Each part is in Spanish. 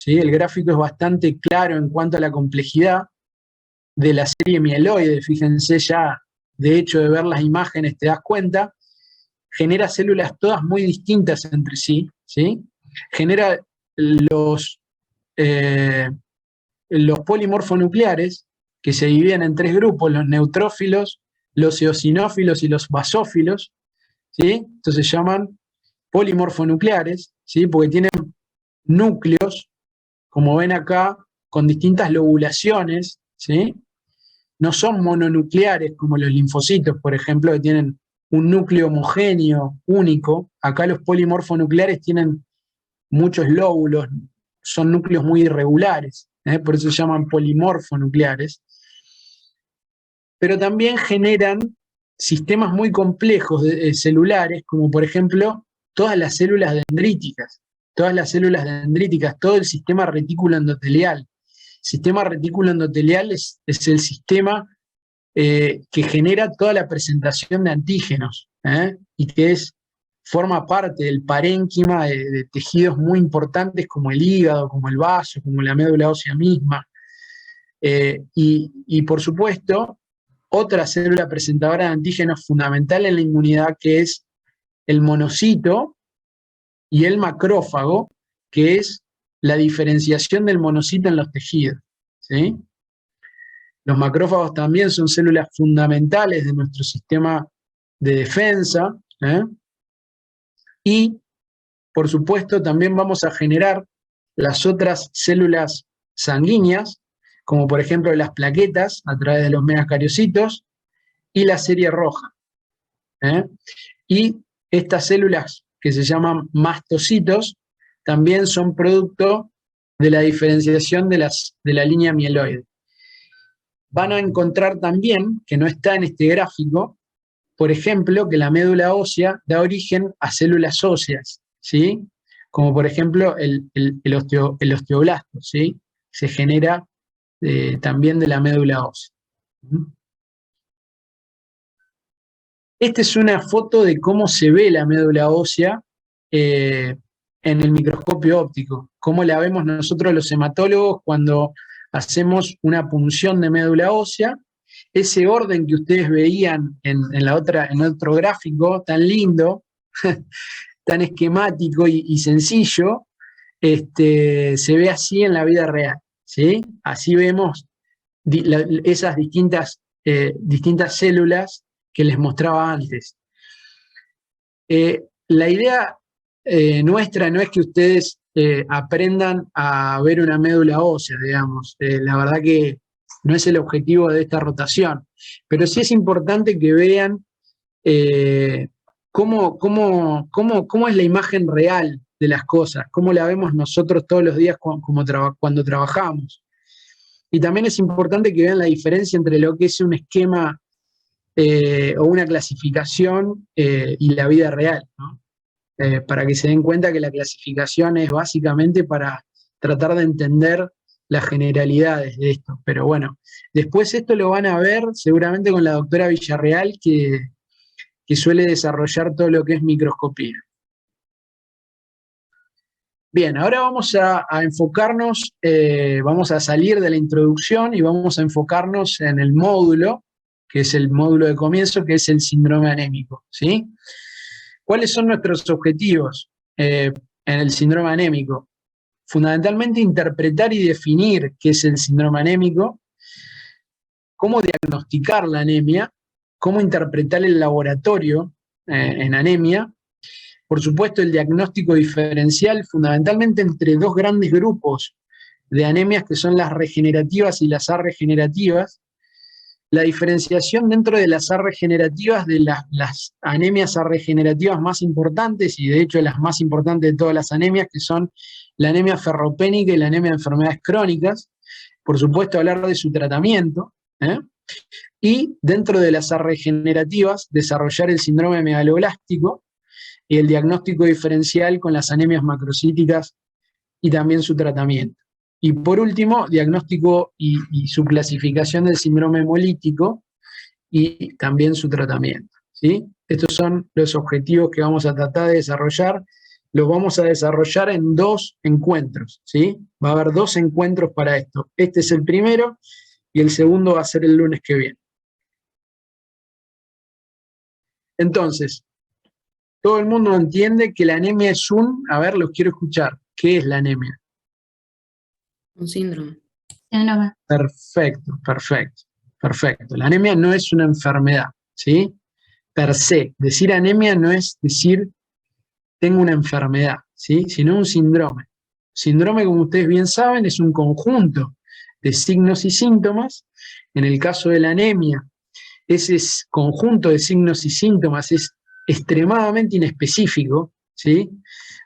¿sí? El gráfico es bastante claro en cuanto a la complejidad de la serie mieloide. Fíjense ya, de hecho, de ver las imágenes te das cuenta, genera células todas muy distintas entre sí, ¿sí? Genera los polimorfonucleares, que se dividen en 3 grupos, los neutrófilos, los eosinófilos y los basófilos, ¿sí? Entonces se llaman polimorfonucleares, ¿sí? Porque tienen núcleos, como ven acá, con distintas lobulaciones, ¿sí? No son mononucleares como los linfocitos, por ejemplo, que tienen un núcleo homogéneo, único. Acá los polimorfonucleares tienen muchos lóbulos, son núcleos muy irregulares, por eso se llaman polimorfonucleares. Pero también generan sistemas muy complejos celulares, como por ejemplo todas las células dendríticas, todo el sistema retículo endotelial. El sistema retículo endotelial es el sistema que genera toda la presentación de antígenos, y que forma parte del parénquima de tejidos muy importantes como el hígado, como el vaso, como la médula ósea misma. Y por supuesto, otra célula presentadora de antígenos fundamental en la inmunidad, que es el monocito y el macrófago, que es la diferenciación del monocito en los tejidos, ¿sí? Los macrófagos también son células fundamentales de nuestro sistema de defensa, y, por supuesto, también vamos a generar las otras células sanguíneas, como por ejemplo las plaquetas a través de los megacariocitos y la serie roja. Y estas células que se llaman mastocitos también son producto de la diferenciación de la línea mieloide. Van a encontrar también, que no está en este gráfico, por ejemplo, que la médula ósea da origen a células óseas, ¿sí? Como por ejemplo el osteoblasto, ¿sí? Se genera también de la médula ósea. Esta es una foto de cómo se ve la médula ósea en el microscopio óptico, cómo la vemos nosotros los hematólogos cuando hacemos una punción de médula ósea. Ese orden que ustedes veían en otro gráfico tan lindo, tan esquemático y sencillo, se ve así en la vida real, ¿sí? Así vemos esas distintas células que les mostraba antes. La idea nuestra no es que ustedes aprendan a ver una médula ósea, digamos. La verdad que no es el objetivo de esta rotación, pero sí es importante que vean cómo es la imagen real de las cosas, cómo la vemos nosotros todos los días cuando trabajamos. Y también es importante que vean la diferencia entre lo que es un esquema o una clasificación y la vida real, ¿no? Para que se den cuenta que la clasificación es básicamente para tratar de entender las generalidades de esto. Pero bueno, después esto lo van a ver seguramente con la doctora Villarreal, que suele desarrollar todo lo que es microscopía. Bien, ahora vamos a enfocarnos, vamos a salir de la introducción y vamos a enfocarnos en el módulo, que es el módulo de comienzo, que es el síndrome anémico, ¿sí? ¿Cuáles son nuestros objetivos en el síndrome anémico? Fundamentalmente interpretar y definir qué es el síndrome anémico, cómo diagnosticar la anemia, cómo interpretar el laboratorio en anemia. Por supuesto, el diagnóstico diferencial, fundamentalmente entre 2 grandes grupos de anemias, que son las regenerativas y las arregenerativas. La diferenciación dentro de las arregenerativas de las anemias arregenerativas más importantes, y de hecho las más importantes de todas las anemias, que son la anemia ferropénica y la anemia de enfermedades crónicas. Por supuesto, hablar de su tratamiento. Y dentro de las arregenerativas, desarrollar el síndrome megaloblástico y el diagnóstico diferencial con las anemias macrocíticas y también su tratamiento. Y por último, diagnóstico y su clasificación del síndrome hemolítico y también su tratamiento, ¿sí? Estos son los objetivos que vamos a tratar de desarrollar los vamos a desarrollar en 2 encuentros, ¿sí? Va a haber 2 encuentros para esto. Este es el primero y el segundo va a ser el lunes que viene. Entonces, todo el mundo entiende que la anemia es a ver, los quiero escuchar. ¿Qué es la anemia? Un síndrome. Síndrome. Perfecto, perfecto, perfecto. La anemia no es una enfermedad, ¿sí? Per se. Decir anemia no es decir tengo una enfermedad, ¿sí? Sino un síndrome. Síndrome, como ustedes bien saben, es un conjunto de signos y síntomas. En el caso de la anemia, ese conjunto de signos y síntomas es extremadamente inespecífico, ¿sí?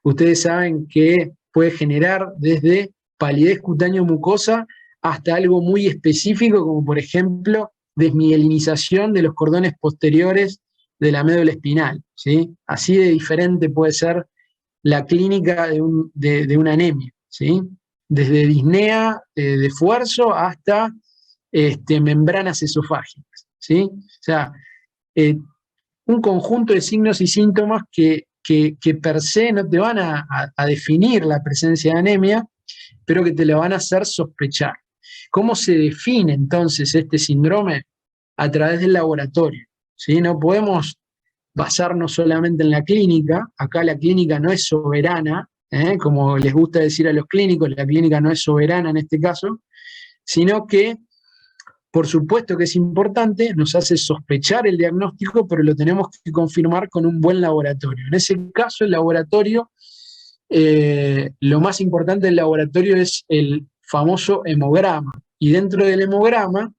Ustedes saben que puede generar desde palidez cutáneo mucosa hasta algo muy específico, como por ejemplo desmielinización de los cordones posteriores de la médula espinal, ¿sí? Así de diferente puede ser la clínica de una anemia, ¿sí? Desde disnea de esfuerzo hasta membranas esofágicas, ¿sí? O sea, un conjunto de signos y síntomas que per se no te van a definir la presencia de anemia, pero que te la van a hacer sospechar. ¿Cómo se define entonces este síndrome? A través del laboratorio, ¿sí? No podemos basarnos solamente en la clínica. Acá la clínica no es soberana, como les gusta decir a los clínicos, la clínica no es soberana en este caso, sino que por supuesto que es importante, nos hace sospechar el diagnóstico, pero lo tenemos que confirmar con un buen laboratorio. En ese caso, el laboratorio, lo más importante del laboratorio es el famoso hemograma. Y dentro del hemograma,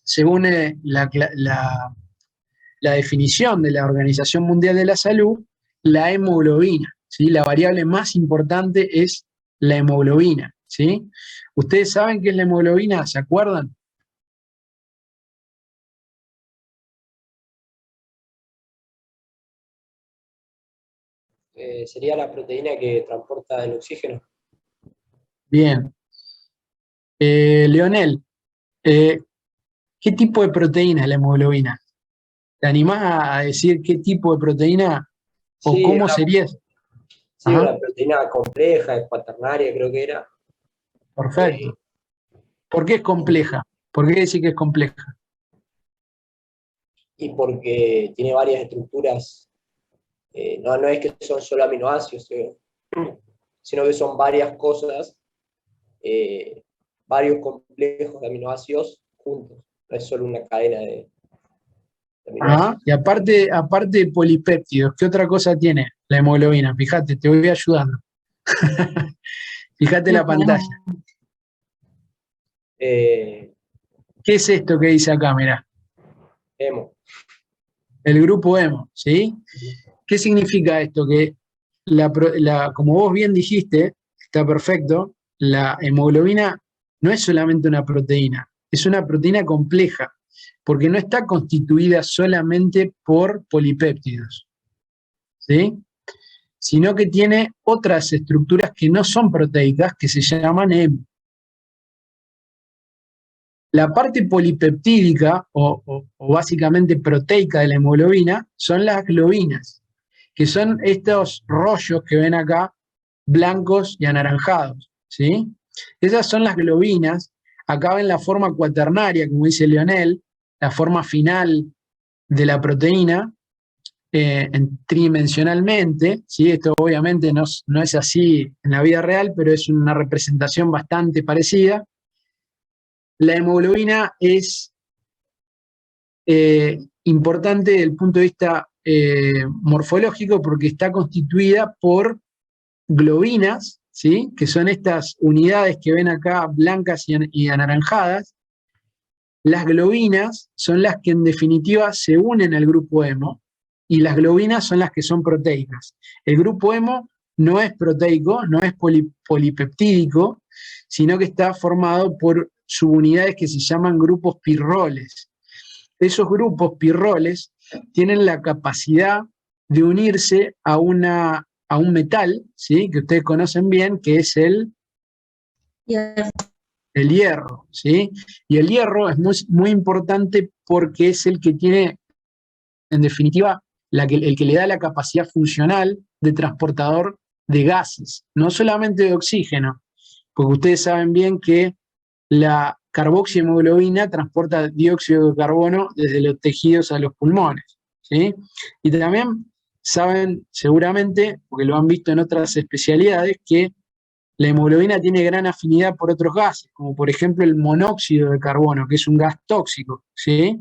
según la definición de la Organización Mundial de la Salud, la hemoglobina, ¿sí? La variable más importante es la hemoglobina, ¿sí? ¿Ustedes saben qué es la hemoglobina? ¿Se acuerdan? Sería la proteína que transporta el oxígeno. Bien. Leonel, ¿qué tipo de proteína es la hemoglobina? ¿Te animás a decir qué tipo de proteína o Sí, cómo sería? sí, Ajá. una proteína compleja, cuaternaria creo que era. Perfecto. ¿Por qué es compleja? ¿Por qué decir que es compleja? Y porque tiene varias estructuras, no es que son solo aminoácidos, sino que son varias cosas, varios complejos de aminoácidos juntos, no es solo una cadena de aminoácidos. Ajá. Y aparte de polipéptidos, ¿qué otra cosa tiene la hemoglobina? Fíjate, te voy ayudando. Fíjate la pantalla. ¿Qué es esto que dice acá? Mirá. Hemo. El grupo hemo, ¿sí? ¿Qué significa esto? Que como vos bien dijiste, está perfecto, la hemoglobina no es solamente una proteína, es una proteína compleja, porque no está constituida solamente por polipéptidos, ¿sí? Sino que tiene otras estructuras que no son proteicas, que se llaman hemo. La parte polipeptídica, o básicamente proteica de la hemoglobina, son las globinas, que son estos rollos que ven acá, blancos y anaranjados, ¿sí? Esas son las globinas. Acá ven la forma cuaternaria, como dice Leonel, la forma final de la proteína, tridimensionalmente, ¿sí? Esto obviamente no es así en la vida real, pero es una representación bastante parecida. La hemoglobina es importante desde el punto de vista morfológico porque está constituida globinas, ¿sí? Que son estas unidades que ven acá blancas y anaranjadas. Las globinas son las que en definitiva se unen al grupo hemo y las globinas son las que son proteicas. El grupo hemo no es proteico, no es polipeptídico, sino que está formado por subunidades que se llaman grupos pirroles. Esos grupos pirroles tienen la capacidad de unirse a un metal, ¿sí? Que ustedes conocen bien, que es el hierro, ¿sí? Y el hierro es muy importante porque es el que tiene, en definitiva, el que le da la capacidad funcional de transportador de gases, no solamente de oxígeno, porque ustedes saben bien que la carboxihemoglobina transporta dióxido de carbono desde los tejidos a los pulmones, ¿sí? Y también saben seguramente, porque lo han visto en otras especialidades, que la hemoglobina tiene gran afinidad por otros gases, como por ejemplo el monóxido de carbono, que es un gas tóxico, ¿sí?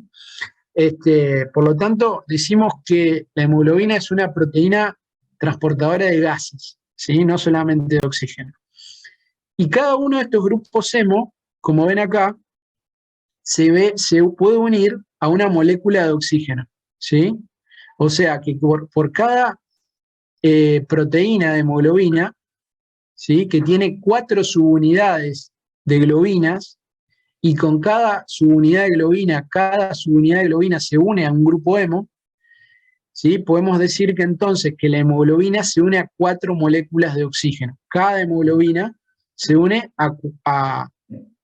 Por lo tanto, decimos que la hemoglobina es una proteína transportadora de gases, ¿sí? No solamente de oxígeno. Y cada uno de estos grupos hemo, como ven acá, se puede unir a una molécula de oxígeno, ¿sí? O sea que por cada proteína de hemoglobina, ¿sí? Que tiene 4 subunidades de globinas, y con cada subunidad de globina se une a un grupo hemo, ¿sí? Podemos decir que entonces que la hemoglobina se une a 4 moléculas de oxígeno. Cada hemoglobina se une a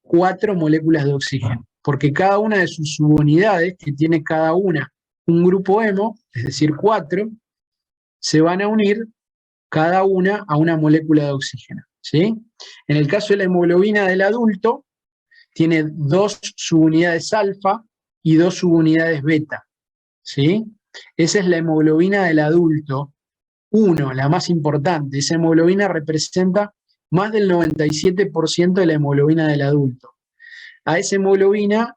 4 moléculas de oxígeno, porque cada una de sus subunidades, que tiene cada una un grupo hemo, es decir, 4, se van a unir cada una a una molécula de oxígeno, ¿sí? En el caso de la hemoglobina del adulto, tiene 2 subunidades alfa y 2 subunidades beta, ¿sí? Esa es la hemoglobina del adulto 1, la más importante. Esa hemoglobina representa más del 97% de la hemoglobina del adulto. A esa hemoglobina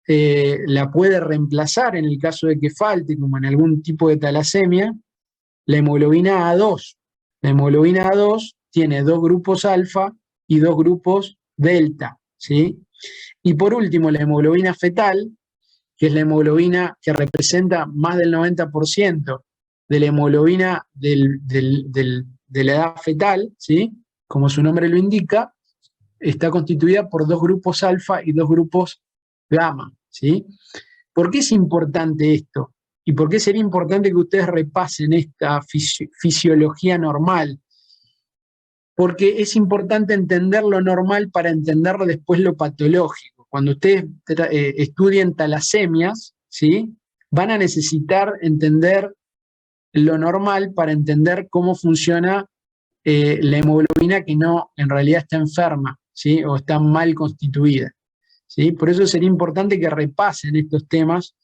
la puede reemplazar en el caso de que falte, como en algún tipo de talasemia, la hemoglobina A2. La hemoglobina A2 tiene 2 grupos alfa y 2 grupos delta, ¿sí? Y por último, la hemoglobina fetal, que es la hemoglobina que representa más del 90% de la hemoglobina de la edad fetal, ¿sí? Como su nombre lo indica, está constituida por 2 grupos alfa y 2 grupos gamma, ¿sí? ¿Por qué es importante esto? ¿Y por qué sería importante que ustedes repasen esta fisiología normal? Porque es importante entender lo normal para entender después lo patológico. Cuando ustedes estudien talasemias, ¿sí? Van a necesitar entender lo normal para entender cómo funciona la hemoglobina que no, en realidad está enferma, ¿sí? O está mal constituida, ¿sí? Por eso sería importante que repasen estos temas,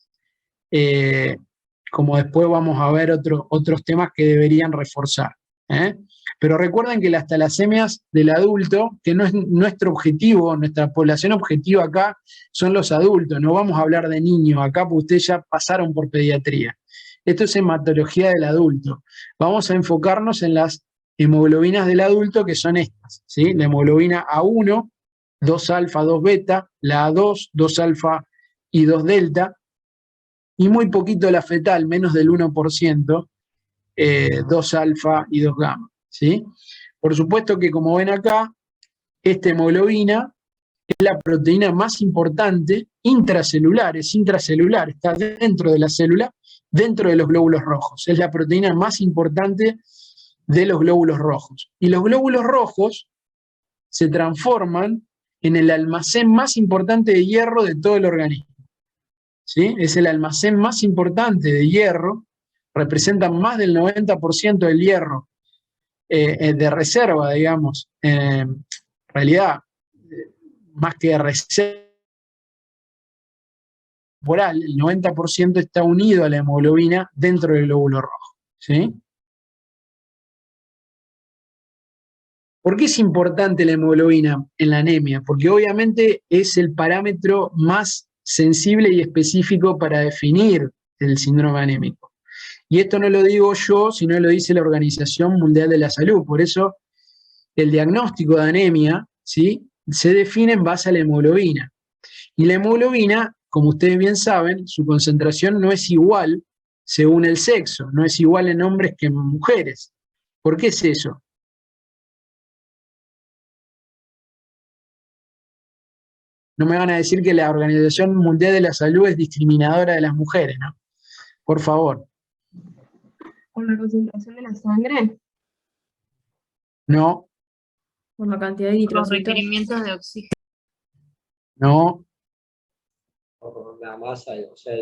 como después vamos a ver otros temas que deberían reforzar, ¿eh? Pero recuerden que las talasemias del adulto, que no es nuestro objetivo, nuestra población objetiva acá son los adultos, no vamos a hablar de niños acá porque ustedes ya pasaron por pediatría. Esto es hematología del adulto. Vamos a enfocarnos en las hemoglobinas del adulto, que son estas, ¿sí? La hemoglobina A1, 2 alfa, 2 beta, la A2, 2 alfa y 2 delta, y muy poquito la fetal, menos del 1%, 2 alfa y 2 gamma, ¿sí? Por supuesto que, como ven acá, esta hemoglobina es la proteína más importante intracelular, está dentro de la célula, dentro de los glóbulos rojos. Es la proteína más importante de los glóbulos rojos. Y los glóbulos rojos se transforman en el almacén más importante de hierro de todo el organismo, ¿sí? Es el almacén más importante de hierro, representan más del 90% del hierro de reserva, digamos, en realidad, más que de reserva temporal, el 90% está unido a la hemoglobina dentro del glóbulo rojo, ¿sí? ¿Por qué es importante la hemoglobina en la anemia? Porque obviamente es el parámetro más sensible y específico para definir el síndrome anémico. Y esto no lo digo yo, sino lo dice la Organización Mundial de la Salud. Por eso el diagnóstico de anemia, ¿sí?, se define en base a la hemoglobina. Y la hemoglobina, como ustedes bien saben, su concentración no es igual según el sexo, no es igual en hombres que en mujeres. ¿Por qué es eso? No me van a decir que la Organización Mundial de la Salud es discriminadora de las mujeres, ¿no? Por favor. ¿Por la concentración de la sangre? No, Por la cantidad de Los nitrocitos. requerimientos de oxígeno. no, Por la masa, o sea,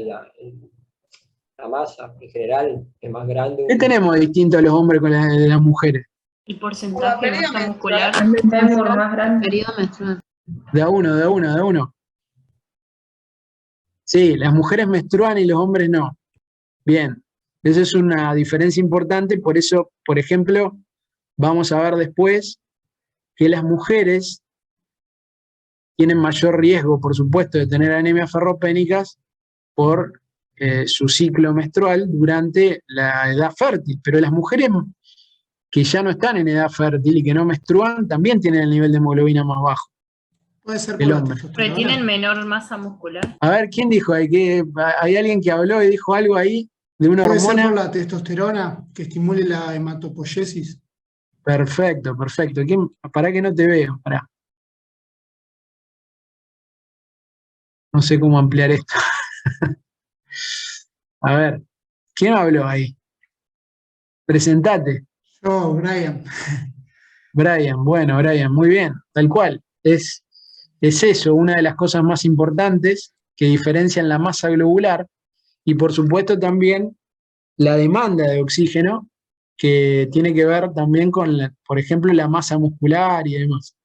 la masa en general es más grande. ¿Qué tenemos distinto a los hombres con de las mujeres? El porcentaje de masa muscular. Fémur más grande. Periodo menstrual. De a uno. Sí, las mujeres menstruan y los hombres no. Bien, esa es una diferencia importante, por eso, por ejemplo, vamos a ver después que las mujeres tienen mayor riesgo, por supuesto, de tener anemias ferropénicas por su ciclo menstrual durante la edad fértil, pero las mujeres que ya no están en edad fértil y que no menstruan, también tienen el nivel de hemoglobina más bajo. Puede ser El por la hombre. Pero testosterona. tienen menor masa muscular. A ver, ¿quién dijo ahí? ¿Hay alguien que habló y dijo algo ahí de una Puede ser hormona? por la testosterona que estimule la hematopoiesis. Perfecto. Pará que no te veo, pará. No sé cómo ampliar esto. A ver, ¿quién habló ahí? Presentate. Yo, Brian. Brian, bueno, Brian, muy bien, tal cual. Es eso, una de las cosas más importantes que diferencian la masa globular y por supuesto también la demanda de oxígeno que tiene que ver también con, por ejemplo, la masa muscular y demás.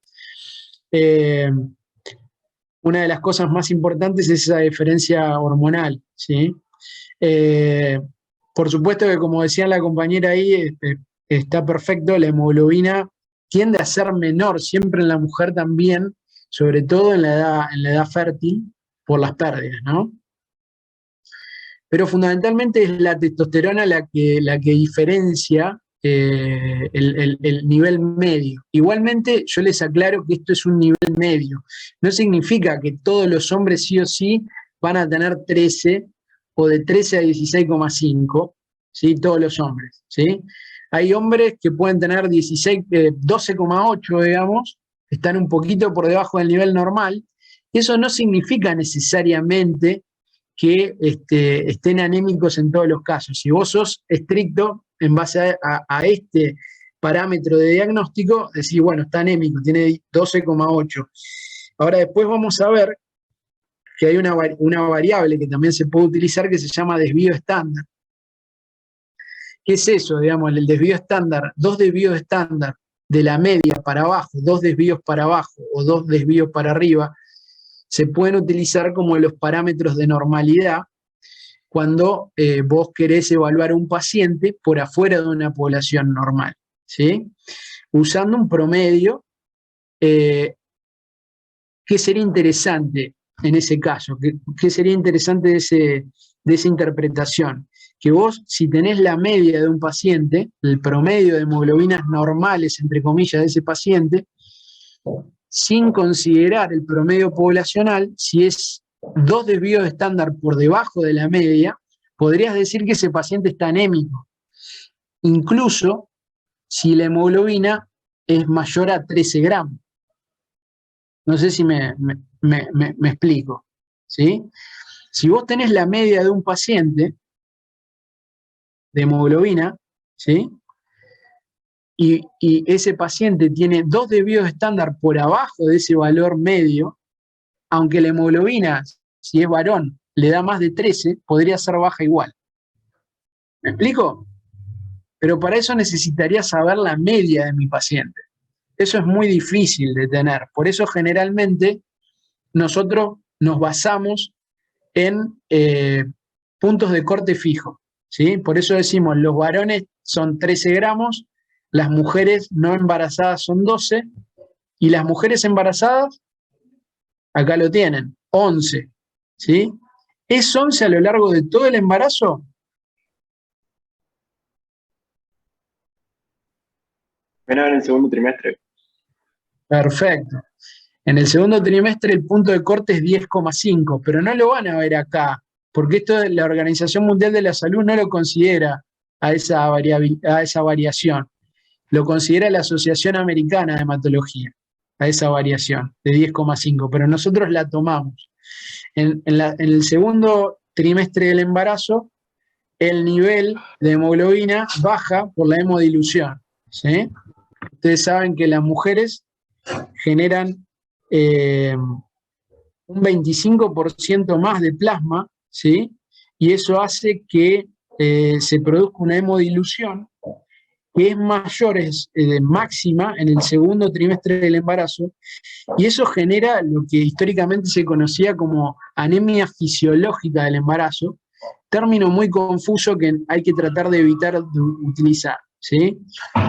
Una de las cosas más importantes es esa diferencia hormonal, ¿sí? Por supuesto que, como decía la compañera ahí, está perfecto, la hemoglobina tiende a ser menor siempre en la mujer también, sobre todo en la edad fértil, por las pérdidas, ¿no? Pero fundamentalmente es la testosterona la que diferencia el nivel medio. Igualmente, yo les aclaro que esto es un nivel medio. No significa que todos los hombres sí o sí van a tener 13 o de 13 a 16,5, ¿sí? Todos los hombres, ¿sí? Hay hombres que pueden tener 12,8, digamos, están un poquito por debajo del nivel normal. Eso no significa necesariamente que estén anémicos en todos los casos. Si vos sos estricto en base a este parámetro de diagnóstico, decís, bueno, está anémico, tiene 12,8. Ahora después vamos a ver que hay una variable que también se puede utilizar que se llama desvío estándar. ¿Qué es eso? Digamos, el desvío estándar, 2 desvíos estándar de la media para abajo, 2 desvíos para abajo o 2 desvíos para arriba, se pueden utilizar como los parámetros de normalidad cuando vos querés evaluar a un paciente por afuera de una población normal, ¿sí? Usando un promedio, ¿qué sería interesante en ese caso? ¿Qué sería interesante de esa interpretación? Que vos, si tenés la media de un paciente, el promedio de hemoglobinas normales, entre comillas, de ese paciente, sin considerar el promedio poblacional, si es 2 desvíos estándar por debajo de la media, podrías decir que ese paciente está anémico, incluso si la hemoglobina es mayor a 13 gramos. No sé si me explico, ¿sí? Si vos tenés la media de un paciente de hemoglobina, ¿sí? Y ese paciente tiene 2 desvíos estándar por abajo de ese valor medio, aunque la hemoglobina, si es varón, le da más de 13, podría ser baja igual. ¿Me explico? Pero para eso necesitaría saber la media de mi paciente. Eso es muy difícil de tener. Por eso generalmente nosotros nos basamos en puntos de corte fijo, ¿sí? Por eso decimos, los varones son 13 gramos, las mujeres no embarazadas son 12, y las mujeres embarazadas, acá lo tienen, 11, ¿sí? ¿Es 11 a lo largo de todo el embarazo? Menor en el segundo trimestre. Perfecto. En el segundo trimestre el punto de corte es 10,5, pero no lo van a ver acá, porque esto de la Organización Mundial de la Salud no lo considera a esa variación. Lo considera la Asociación Americana de Hematología, a esa variación de 10,5, pero nosotros la tomamos. En el segundo trimestre del embarazo, el nivel de hemoglobina baja por la hemodilución, ¿sí? Ustedes saben que las mujeres generan un 25% más de plasma, ¿sí? y eso hace que se produzca una hemodilución que es mayor, es máxima en el segundo trimestre del embarazo, y eso genera lo que históricamente se conocía como anemia fisiológica del embarazo, término muy confuso que hay que tratar de evitar de utilizar, ¿sí?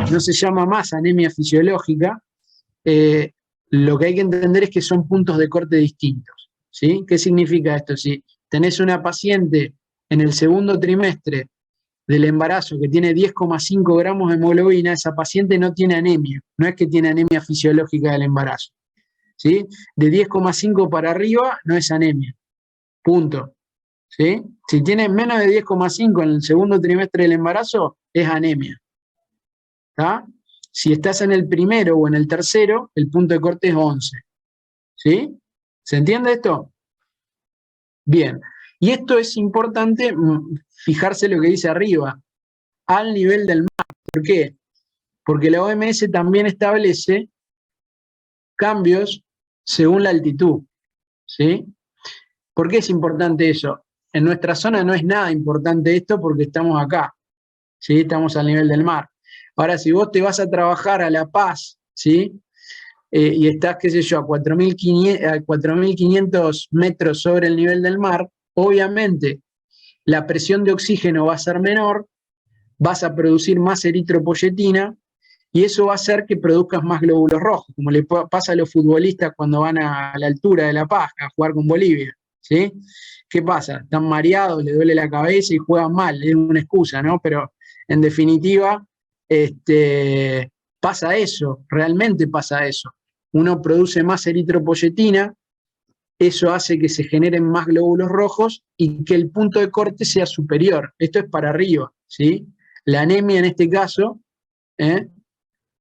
No se llama más anemia fisiológica, lo que hay que entender es que son puntos de corte distintos, ¿sí? ¿Qué significa esto? Si tenés una paciente en el segundo trimestre del embarazo que tiene 10,5 gramos de hemoglobina, esa paciente no tiene anemia, no es que tiene anemia fisiológica del embarazo, ¿sí? De 10,5 para arriba no es anemia, punto, ¿sí? Si tiene menos de 10,5 en el segundo trimestre del embarazo, es anemia, ¿tá? Si estás en el primero o en el tercero, el punto de corte es 11, ¿sí? ¿Se entiende esto? Bien, y esto es importante fijarse lo que dice arriba, al nivel del mar. ¿Por qué? Porque la OMS también establece cambios según la altitud, ¿sí? ¿Por qué es importante eso? En nuestra zona no es nada importante esto porque estamos acá, ¿sí? Estamos al nivel del mar. Ahora, si vos te vas a trabajar a La Paz, ¿sí? Y estás, qué sé yo, a 4.500 metros sobre el nivel del mar, obviamente la presión de oxígeno va a ser menor, vas a producir más eritropoyetina, y eso va a hacer que produzcas más glóbulos rojos, como le pasa a los futbolistas cuando van a la altura de La Paz a jugar con Bolivia, ¿sí? ¿Qué pasa? Están mareados, les duele la cabeza y juegan mal, es una excusa, ¿no? Pero en definitiva, pasa eso, realmente pasa eso. Uno produce más eritropoyetina, eso hace que se generen más glóbulos rojos y que el punto de corte sea superior. Esto es para arriba, ¿sí? La anemia en este caso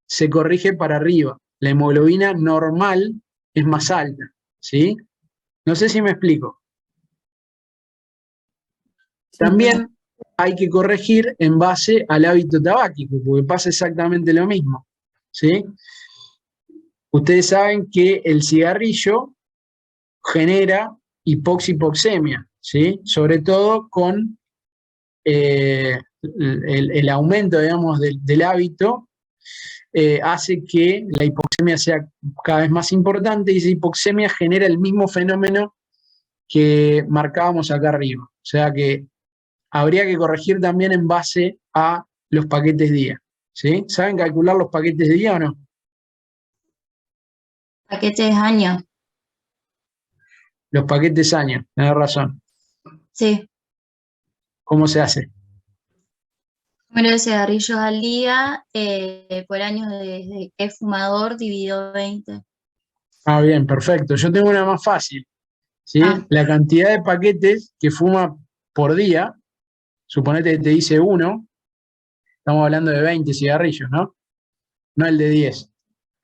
se corrige para arriba. La hemoglobina normal es más alta, ¿sí? No sé si me explico. También hay que corregir en base al hábito tabáquico, porque pasa exactamente lo mismo, ¿sí? Ustedes saben que el cigarrillo genera hipoxipoxemia, ¿sí? Sobre todo con el aumento, digamos, del hábito, hace que la hipoxemia sea cada vez más importante, y esa hipoxemia genera el mismo fenómeno que marcábamos acá arriba. O sea que habría que corregir también en base a los paquetes día, ¿sí? ¿Saben calcular los paquetes día o no? Paquetes año. Los paquetes año, tenés razón. Sí. ¿Cómo se hace? Número de cigarrillos al día por años desde que es fumador dividido 20. Ah, bien, perfecto. Yo tengo una más fácil, ¿sí? La cantidad de paquetes que fuma por día, suponete que te dice 1, estamos hablando de 20 cigarrillos, ¿no? No el de 10,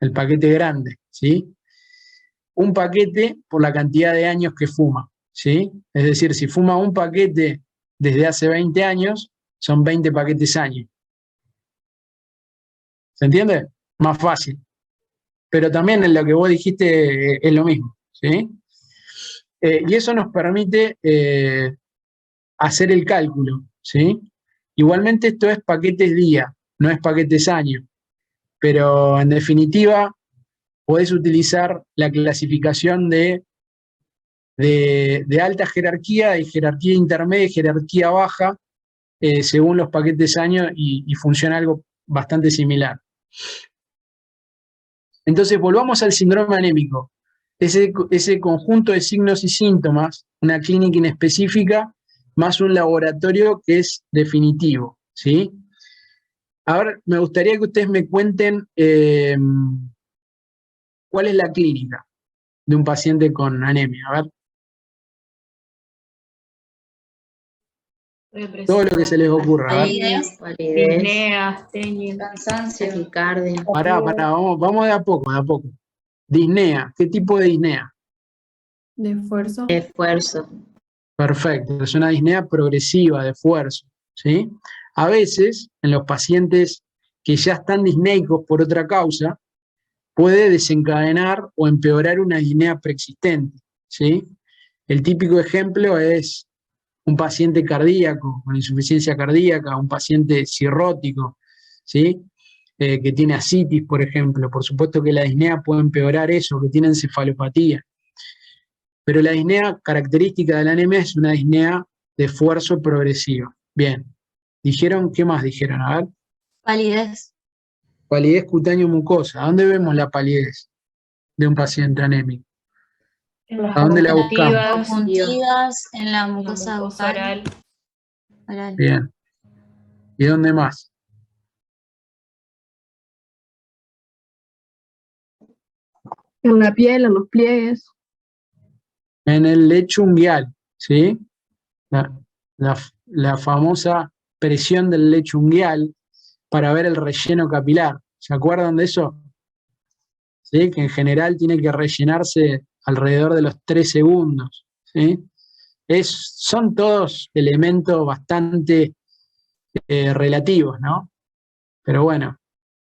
el paquete grande, ¿sí? Un paquete por la cantidad de años que fuma, ¿sí? Es decir, si fuma un paquete desde hace 20 años, son 20 paquetes año. ¿Se entiende? Más fácil. Pero también en lo que vos dijiste es lo mismo, ¿sí? Y eso nos permite hacer el cálculo, ¿sí? Igualmente esto es paquetes día, no es paquetes año, pero en definitiva podés utilizar la clasificación de alta jerarquía, de jerarquía intermedia y jerarquía baja, según los paquetes año, y funciona algo bastante similar. Entonces volvamos al síndrome anémico. Ese conjunto de signos y síntomas, una clínica inespecífica, más un laboratorio que es definitivo, ¿sí? A ver, me gustaría que ustedes me cuenten cuál es la clínica de un paciente con anemia. A ver. Todo lo que se les ocurra. Palidez, Disnea, astenia, cansancio, taquicardia. Pará, vamos de a poco, de a poco. Disnea, ¿qué tipo de disnea? De esfuerzo. Esfuerzo. Perfecto, es una disnea progresiva de esfuerzo, ¿sí? A veces, en los pacientes que ya están disneicos por otra causa, puede desencadenar o empeorar una disnea preexistente, ¿sí? El típico ejemplo es un paciente cardíaco con insuficiencia cardíaca, un paciente cirrótico, ¿sí? Que tiene ascitis, por ejemplo. Por supuesto que la disnea puede empeorar eso, que tiene encefalopatía. Pero la disnea característica de la anemia es una disnea de esfuerzo progresivo. Bien. ¿Dijeron? ¿Qué más dijeron? A ver. Palidez. Palidez cutáneo mucosa. ¿A dónde vemos la palidez de un paciente anémico? ¿A dónde la buscamos? Conjuntivas en la La mucosa mucosa bucal. oral. Oral. Bien. ¿Y dónde más? En la piel, en los pliegues. En el lecho unguial, ¿sí? La famosa presión del lecho unguial para ver el relleno capilar. ¿Se acuerdan de eso? ¿Sí? Que en general tiene que rellenarse alrededor de los 3 segundos. ¿Sí? Son todos elementos bastante relativos, ¿no? Pero bueno,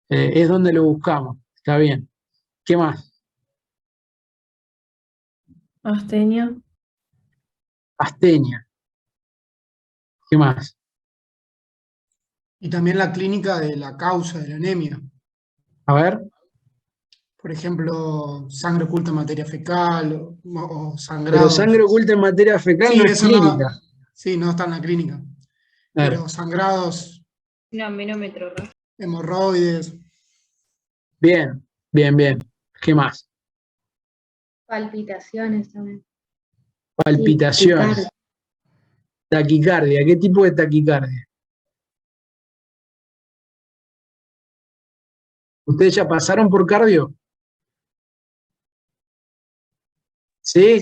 es donde lo buscamos. Está bien. ¿Qué más? Astenia. Astenia. ¿Qué más? Y también la clínica de la causa de la anemia. A ver. Por ejemplo, sangre oculta en materia fecal o Pero sangrados. sangre oculta en materia fecal Sí, no es eso clínica. no, sí, no está en la clínica. Claro. Pero sangrados, No, menómetro. hemorroides, Bien, bien, bien. ¿Qué más? Palpitaciones también. Palpitaciones. Taquicardia. ¿Qué tipo de taquicardia? ¿Ustedes ya pasaron por cardio? ¿Sí?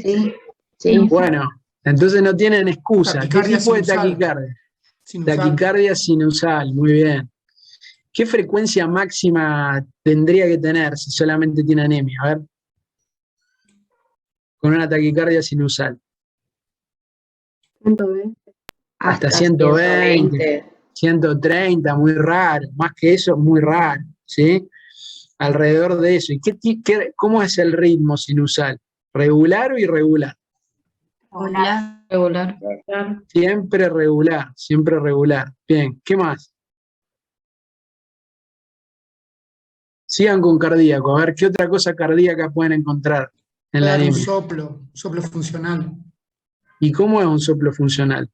Sí. Bueno, entonces no tienen excusa. ¿Qué Taquicardia tipo de sinusal. taquicardia? sinusal. Taquicardia sinusal, muy bien. ¿Qué frecuencia máxima tendría que tener si solamente tiene anemia? A ver. Con una taquicardia sinusal. 120. Hasta 120, 130, muy raro. Más que eso, muy raro. ¿Sí? Alrededor de eso. ¿Y cómo es el ritmo sinusal? ¿Regular o irregular? Regular. Regular. Siempre regular, siempre regular. Bien, ¿qué más? Sigan con cardíaco, a ver qué otra cosa cardíaca pueden encontrar en la Dar un anemia. soplo funcional. ¿Y cómo es un soplo funcional?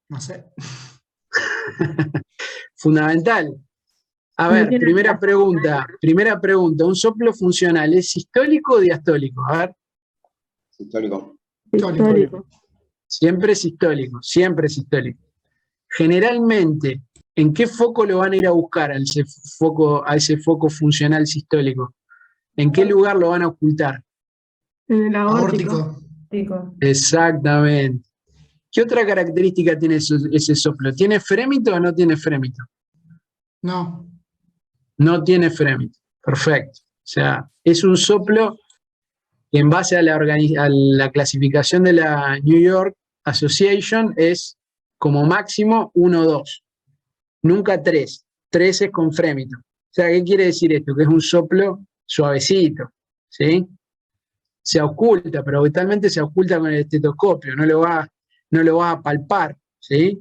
No sé. Fundamental. A ver, primera pregunta, ¿un soplo funcional es sistólico o diastólico? A ver, Histórico. Histórico. siempre sistólico, siempre sistólico. Generalmente, ¿en qué foco lo van a ir a buscar a ese foco funcional sistólico? ¿En qué lugar lo van a ocultar? En el aórtico. Aórtico. Exactamente. ¿Qué otra característica tiene ese soplo? ¿Tiene frémito o no tiene frémito? No. No tiene frémito. Perfecto. O sea, es un soplo que en base a la clasificación de la New York Association es como máximo 1 o 2. Nunca 3. 3 es con frémito. O sea, ¿qué quiere decir esto? Que es un soplo suavecito, ¿sí? Se oculta, pero habitualmente se oculta con el estetoscopio, no lo va a palpar, ¿sí?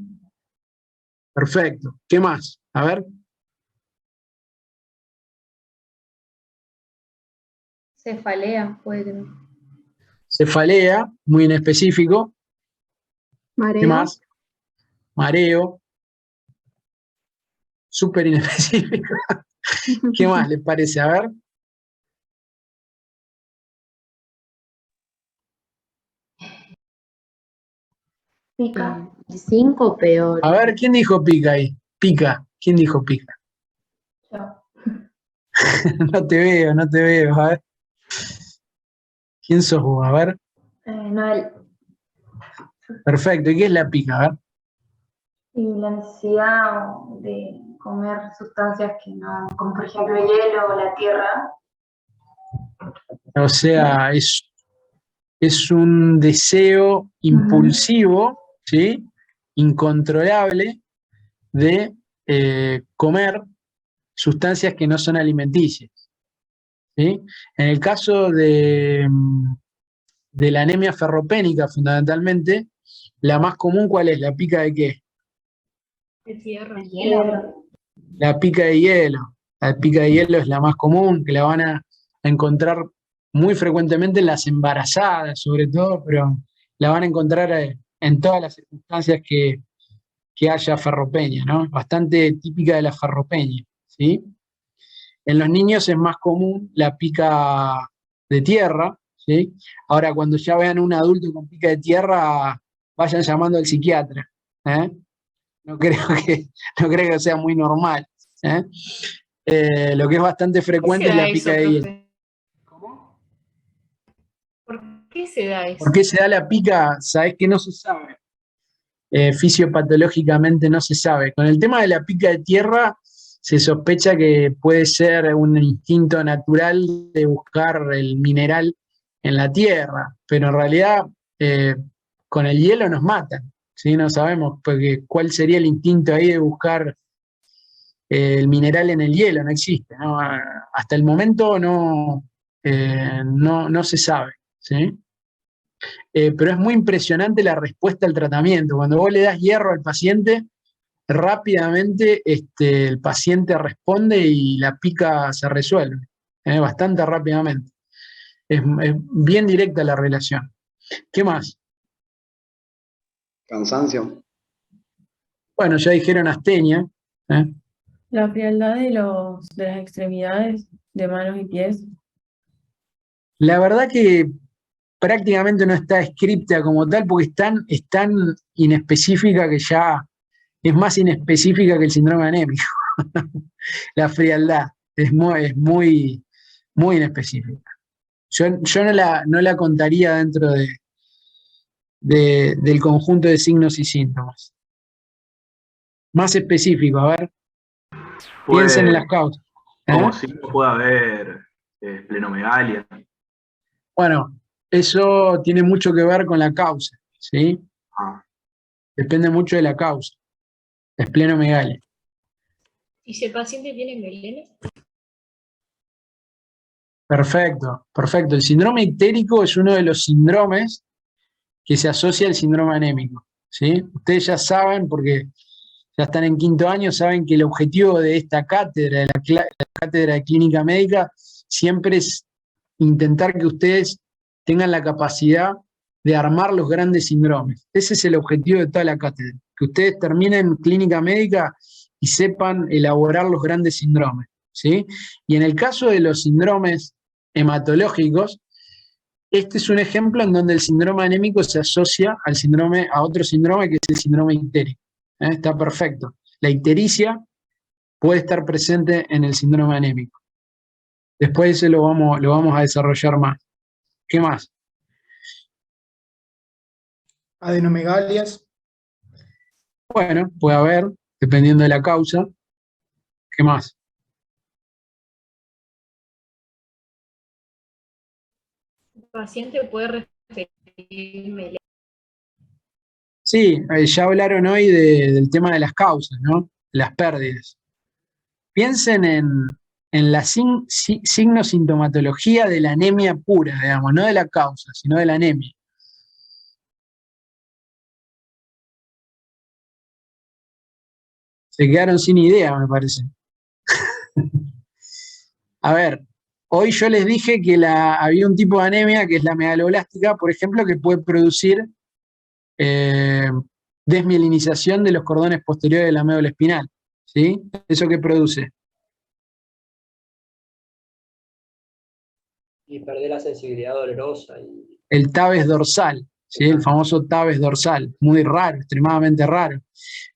Perfecto. ¿Qué más? A ver. Cefalea, puede tener. Cefalea, muy inespecífico. Mareo. ¿Qué más? Mareo. Súper inespecífico. ¿Qué más les parece? A ver. Pica. 5 peor. A ver, ¿quién dijo pica ahí? Pica. ¿Quién dijo pica? No te veo, no te veo. A ver. ¿Quién sos vos? A ver. Noel. Perfecto. ¿Y qué es la pica? A ver. Y la necesidad de comer sustancias que no, como por ejemplo el hielo o la tierra. O sea, es un deseo impulsivo, ¿sí? Incontrolable de comer sustancias que no son alimenticias, ¿sí? En el caso de de la anemia ferropénica fundamentalmente, la más común, ¿cuál es? ¿La pica de qué? De tierra. La pica de hielo. La pica de hielo es la más común, que la van a encontrar muy frecuentemente en las embarazadas, sobre todo, pero la van a encontrar en todas las circunstancias que haya ferropeña, ¿no? Bastante típica de la ferropeña, ¿sí? En los niños es más común la pica de tierra, ¿sí? Ahora, cuando ya vean un adulto con pica de tierra, vayan llamando al psiquiatra, ¿eh? No creo no creo que sea muy normal, ¿eh? Lo que es bastante frecuente es la pica de hielo. ¿Cómo? ¿Por qué se da eso? ¿Por qué se da la pica? Sabés que no se sabe. Fisiopatológicamente no se sabe. Con el tema de la pica de tierra, se sospecha que puede ser un instinto natural de buscar el mineral en la tierra, pero en realidad con el hielo nos matan, ¿sí? No sabemos porque cuál sería el instinto ahí de buscar el mineral en el hielo, no existe, ¿no? Hasta el momento no se sabe, ¿sí? Pero es muy impresionante la respuesta al tratamiento. Cuando vos le das hierro al paciente, rápidamente el paciente responde y la pica se resuelve, bastante rápidamente. Es bien directa la relación. ¿Qué más? Cansancio. Bueno, ya dijeron astenia. La frialdad de las extremidades de manos y pies. La verdad que prácticamente no está escrita como tal porque es tan inespecífica que ya es más inespecífica que el síndrome anémico. La frialdad es muy inespecífica. Yo no la contaría dentro del conjunto de signos y síntomas. Más específico, a ver, piensen en las causas. Como si puede haber esplenomegalia. Bueno, eso tiene mucho que ver con la causa, ¿sí? Depende mucho de la causa. Esplenomegalia. ¿Y si el paciente tiene melena? Perfecto, perfecto. El síndrome ictérico es uno de los síndromes que se asocia al síndrome anémico, ¿sí? Ustedes ya saben, porque ya están en quinto año, saben que el objetivo de esta cátedra, de la cátedra de clínica médica, siempre es intentar que ustedes tengan la capacidad de armar los grandes síndromes. Ese es el objetivo de toda la cátedra, que ustedes terminen clínica médica y sepan elaborar los grandes síndromes, ¿sí? Y en el caso de los síndromes hematológicos, este es un ejemplo en donde el síndrome anémico se asocia a otro síndrome que es el síndrome ictérico. Está perfecto. La ictericia puede estar presente en el síndrome anémico. Después ese lo vamos a desarrollar más. ¿Qué más? Adenomegalias. Bueno, puede haber, dependiendo de la causa. ¿Qué más? El paciente puede referir melena. Sí, ya hablaron hoy del tema de las causas, ¿no? Las pérdidas. Piensen en la signo-sintomatología de la anemia pura, digamos, no de la causa, sino de la anemia. Se quedaron sin idea, me parece. A ver, hoy yo les dije que había un tipo de anemia, que es la megaloblástica, por ejemplo, que puede producir desmielinización de los cordones posteriores de la médula espinal, ¿sí? ¿Eso qué produce? Y perder la sensibilidad dolorosa. El tabes dorsal, ¿sí? El famoso tabes dorsal, muy raro, extremadamente raro.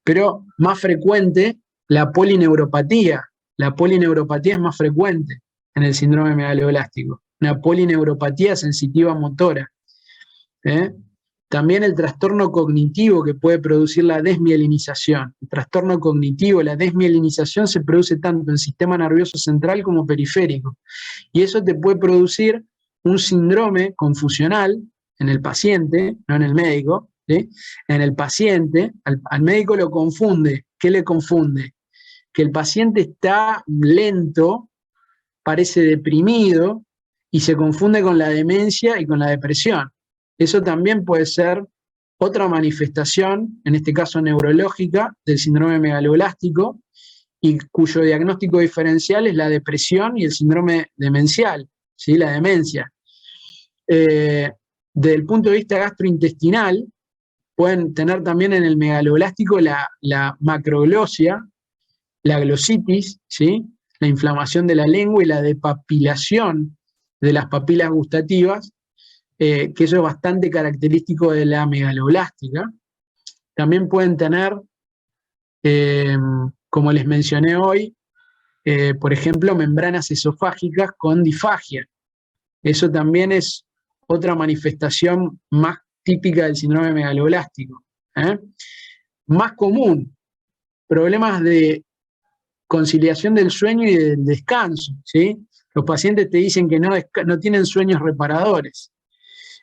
Pero más frecuente, la polineuropatía. La polineuropatía es más frecuente en el síndrome megaloblástico. Una polineuropatía sensitiva motora. También el trastorno cognitivo que puede producir la desmielinización. El trastorno cognitivo, la desmielinización se produce tanto en el sistema nervioso central como periférico. Y eso te puede producir un síndrome confusional en el paciente, no en el médico, ¿sí? En el paciente, al médico lo confunde. ¿Qué le confunde? Que el paciente está lento, parece deprimido y se confunde con la demencia y con la depresión. Eso también puede ser otra manifestación, en este caso neurológica, del síndrome megaloblástico, y cuyo diagnóstico diferencial es la depresión y el síndrome demencial, ¿sí? La demencia. Desde el punto de vista gastrointestinal, pueden tener también en el megaloblástico la macroglosia, la glositis, ¿sí? La inflamación de la lengua y la depapilación de las papilas gustativas, que eso es bastante característico de la megaloblástica. También pueden tener, como les mencioné hoy, por ejemplo, membranas esofágicas con disfagia. Eso también es otra manifestación más típica del síndrome megaloblástico. Más común, problemas de conciliación del sueño y del descanso, ¿sí? Los pacientes te dicen que no tienen sueños reparadores.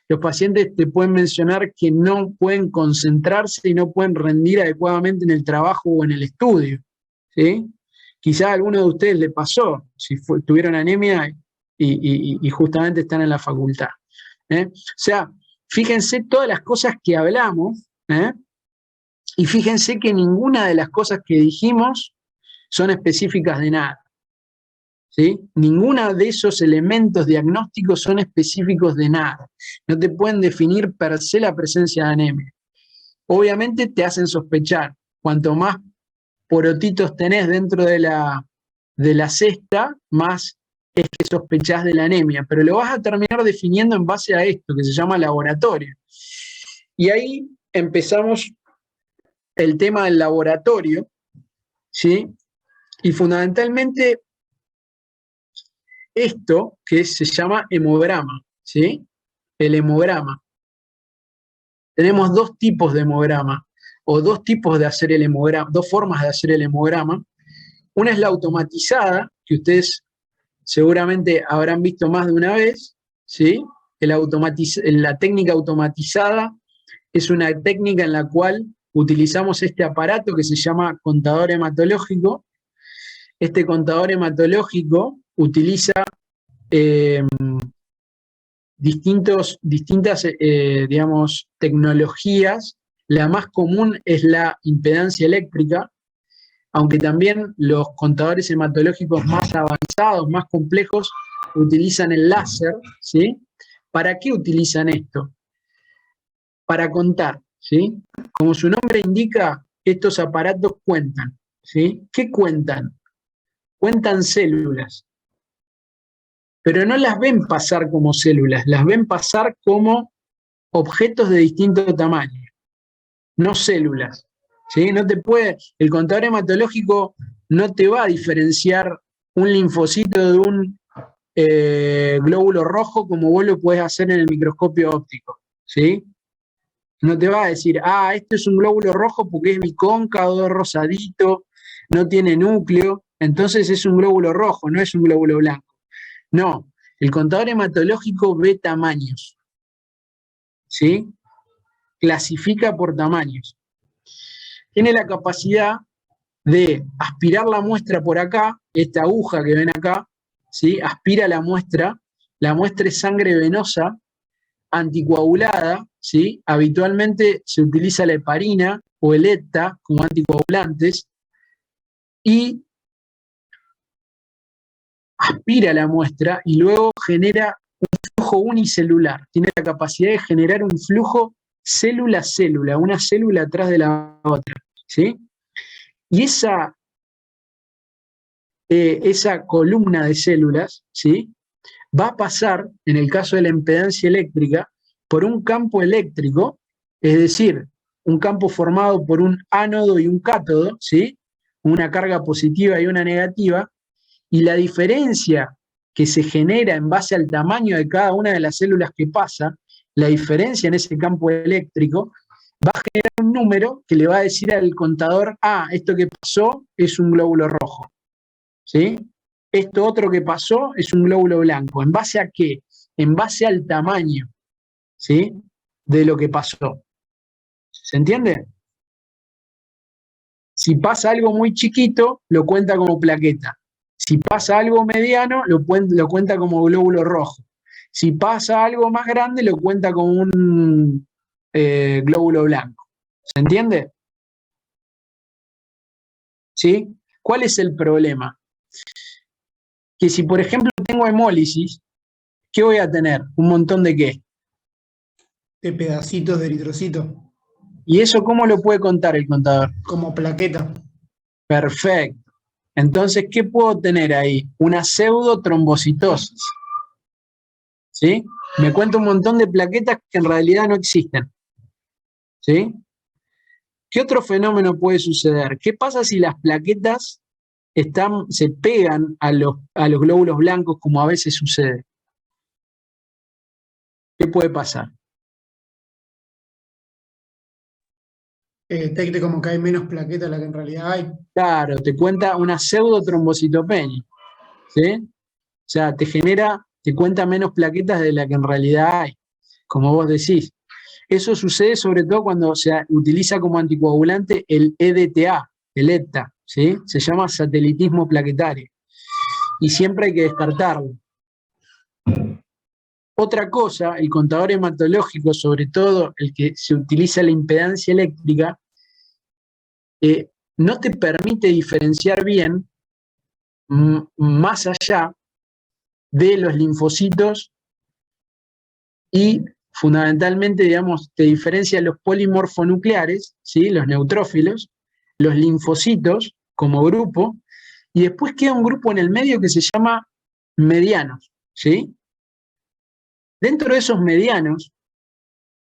Los pacientes te pueden mencionar que no pueden concentrarse y no pueden rendir adecuadamente en el trabajo o en el estudio, ¿sí? Quizá a alguno de ustedes le pasó, si tuvieron anemia y justamente están en la facultad. O sea, fíjense todas las cosas que hablamos, y fíjense que ninguna de las cosas que dijimos son específicas de nada, ¿sí? Ninguna de esos elementos diagnósticos son específicos de nada. No te pueden definir per se la presencia de anemia. Obviamente te hacen sospechar. Cuanto más porotitos tenés dentro de la cesta, más es que sospechás de la anemia. Pero lo vas a terminar definiendo en base a esto, que se llama laboratorio. Y ahí empezamos el tema del laboratorio, ¿sí? Y fundamentalmente esto que se llama hemograma, ¿sí? El hemograma. Tenemos dos tipos de hemograma, o dos tipos de hacer el hemograma, dos formas de hacer el hemograma. Una es la automatizada, que ustedes seguramente habrán visto más de una vez, ¿sí? La técnica automatizada es una técnica en la cual utilizamos este aparato que se llama contador hematológico. Este contador hematológico utiliza distintas, digamos, tecnologías. La más común es la impedancia eléctrica, aunque también los contadores hematológicos más avanzados, más complejos, utilizan el láser, ¿sí? ¿Para qué utilizan esto? Para contar, ¿sí? Como su nombre indica, estos aparatos cuentan, ¿sí? ¿Qué cuentan? Cuentan células, pero no las ven pasar como células, las ven pasar como objetos de distinto tamaño, no células, ¿sí? El contador hematológico no te va a diferenciar un linfocito de un glóbulo rojo como vos lo podés hacer en el microscopio óptico, ¿sí? No te va a decir, esto es un glóbulo rojo porque es bicóncavo, rosadito, no tiene núcleo, entonces es un glóbulo rojo, no es un glóbulo blanco. No, el contador hematológico ve tamaños, ¿sí? Clasifica por tamaños. Tiene la capacidad de aspirar la muestra por acá, esta aguja que ven acá, ¿sí? Aspira la muestra es sangre venosa, anticoagulada, ¿sí? Habitualmente se utiliza la heparina o el ETA como anticoagulantes, y aspira la muestra y luego genera un flujo unicelular. Tiene la capacidad de generar un flujo célula a célula, una célula atrás de la otra, ¿sí? Y esa columna de células, ¿sí? Va a pasar, en el caso de la impedancia eléctrica, por un campo eléctrico, es decir, un campo formado por un ánodo y un cátodo, ¿sí? Una carga positiva y una negativa, y la diferencia que se genera en base al tamaño de cada una de las células que pasa, la diferencia en ese campo eléctrico, va a generar un número que le va a decir al contador, esto que pasó es un glóbulo rojo, ¿sí? Esto otro que pasó es un glóbulo blanco. ¿En base a qué? En base al tamaño, ¿sí? De lo que pasó. ¿Se entiende? Si pasa algo muy chiquito, lo cuenta como plaqueta. Si pasa algo mediano, lo cuenta como glóbulo rojo. Si pasa algo más grande, lo cuenta como un glóbulo blanco. ¿Se entiende? ¿Sí? ¿Cuál es el problema? Que si, por ejemplo, tengo hemólisis, ¿qué voy a tener? Un montón de qué. De pedacitos de eritrocito, ¿Y eso cómo lo puede contar el contador? como plaqueta. Perfecto. Entonces, ¿qué puedo tener ahí? Una pseudotrombocitosis. ¿Sí? Me cuenta un montón de plaquetas que en realidad no existen. ¿Sí? ¿Qué otro fenómeno puede suceder? ¿Qué pasa si las plaquetas se pegan a los glóbulos blancos como a veces sucede? ¿Qué puede pasar? Que detecte como que hay menos plaquetas de la que en realidad hay. Claro, te cuenta una pseudotrombocitopenia. ¿Sí? O sea, te cuenta menos plaquetas de la que en realidad hay, como vos decís. Eso sucede sobre todo cuando se utiliza como anticoagulante el EDTA, el EDTA, ¿sí? Se llama satelitismo plaquetario. Y siempre hay que descartarlo. Otra cosa, el contador hematológico, sobre todo el que se utiliza la impedancia eléctrica, no te permite diferenciar bien más allá de los linfocitos y fundamentalmente, digamos, te diferencia los polimorfonucleares, ¿sí? Los neutrófilos, los linfocitos como grupo, y después queda un grupo en el medio que se llama medianos, ¿sí? Dentro de esos medianos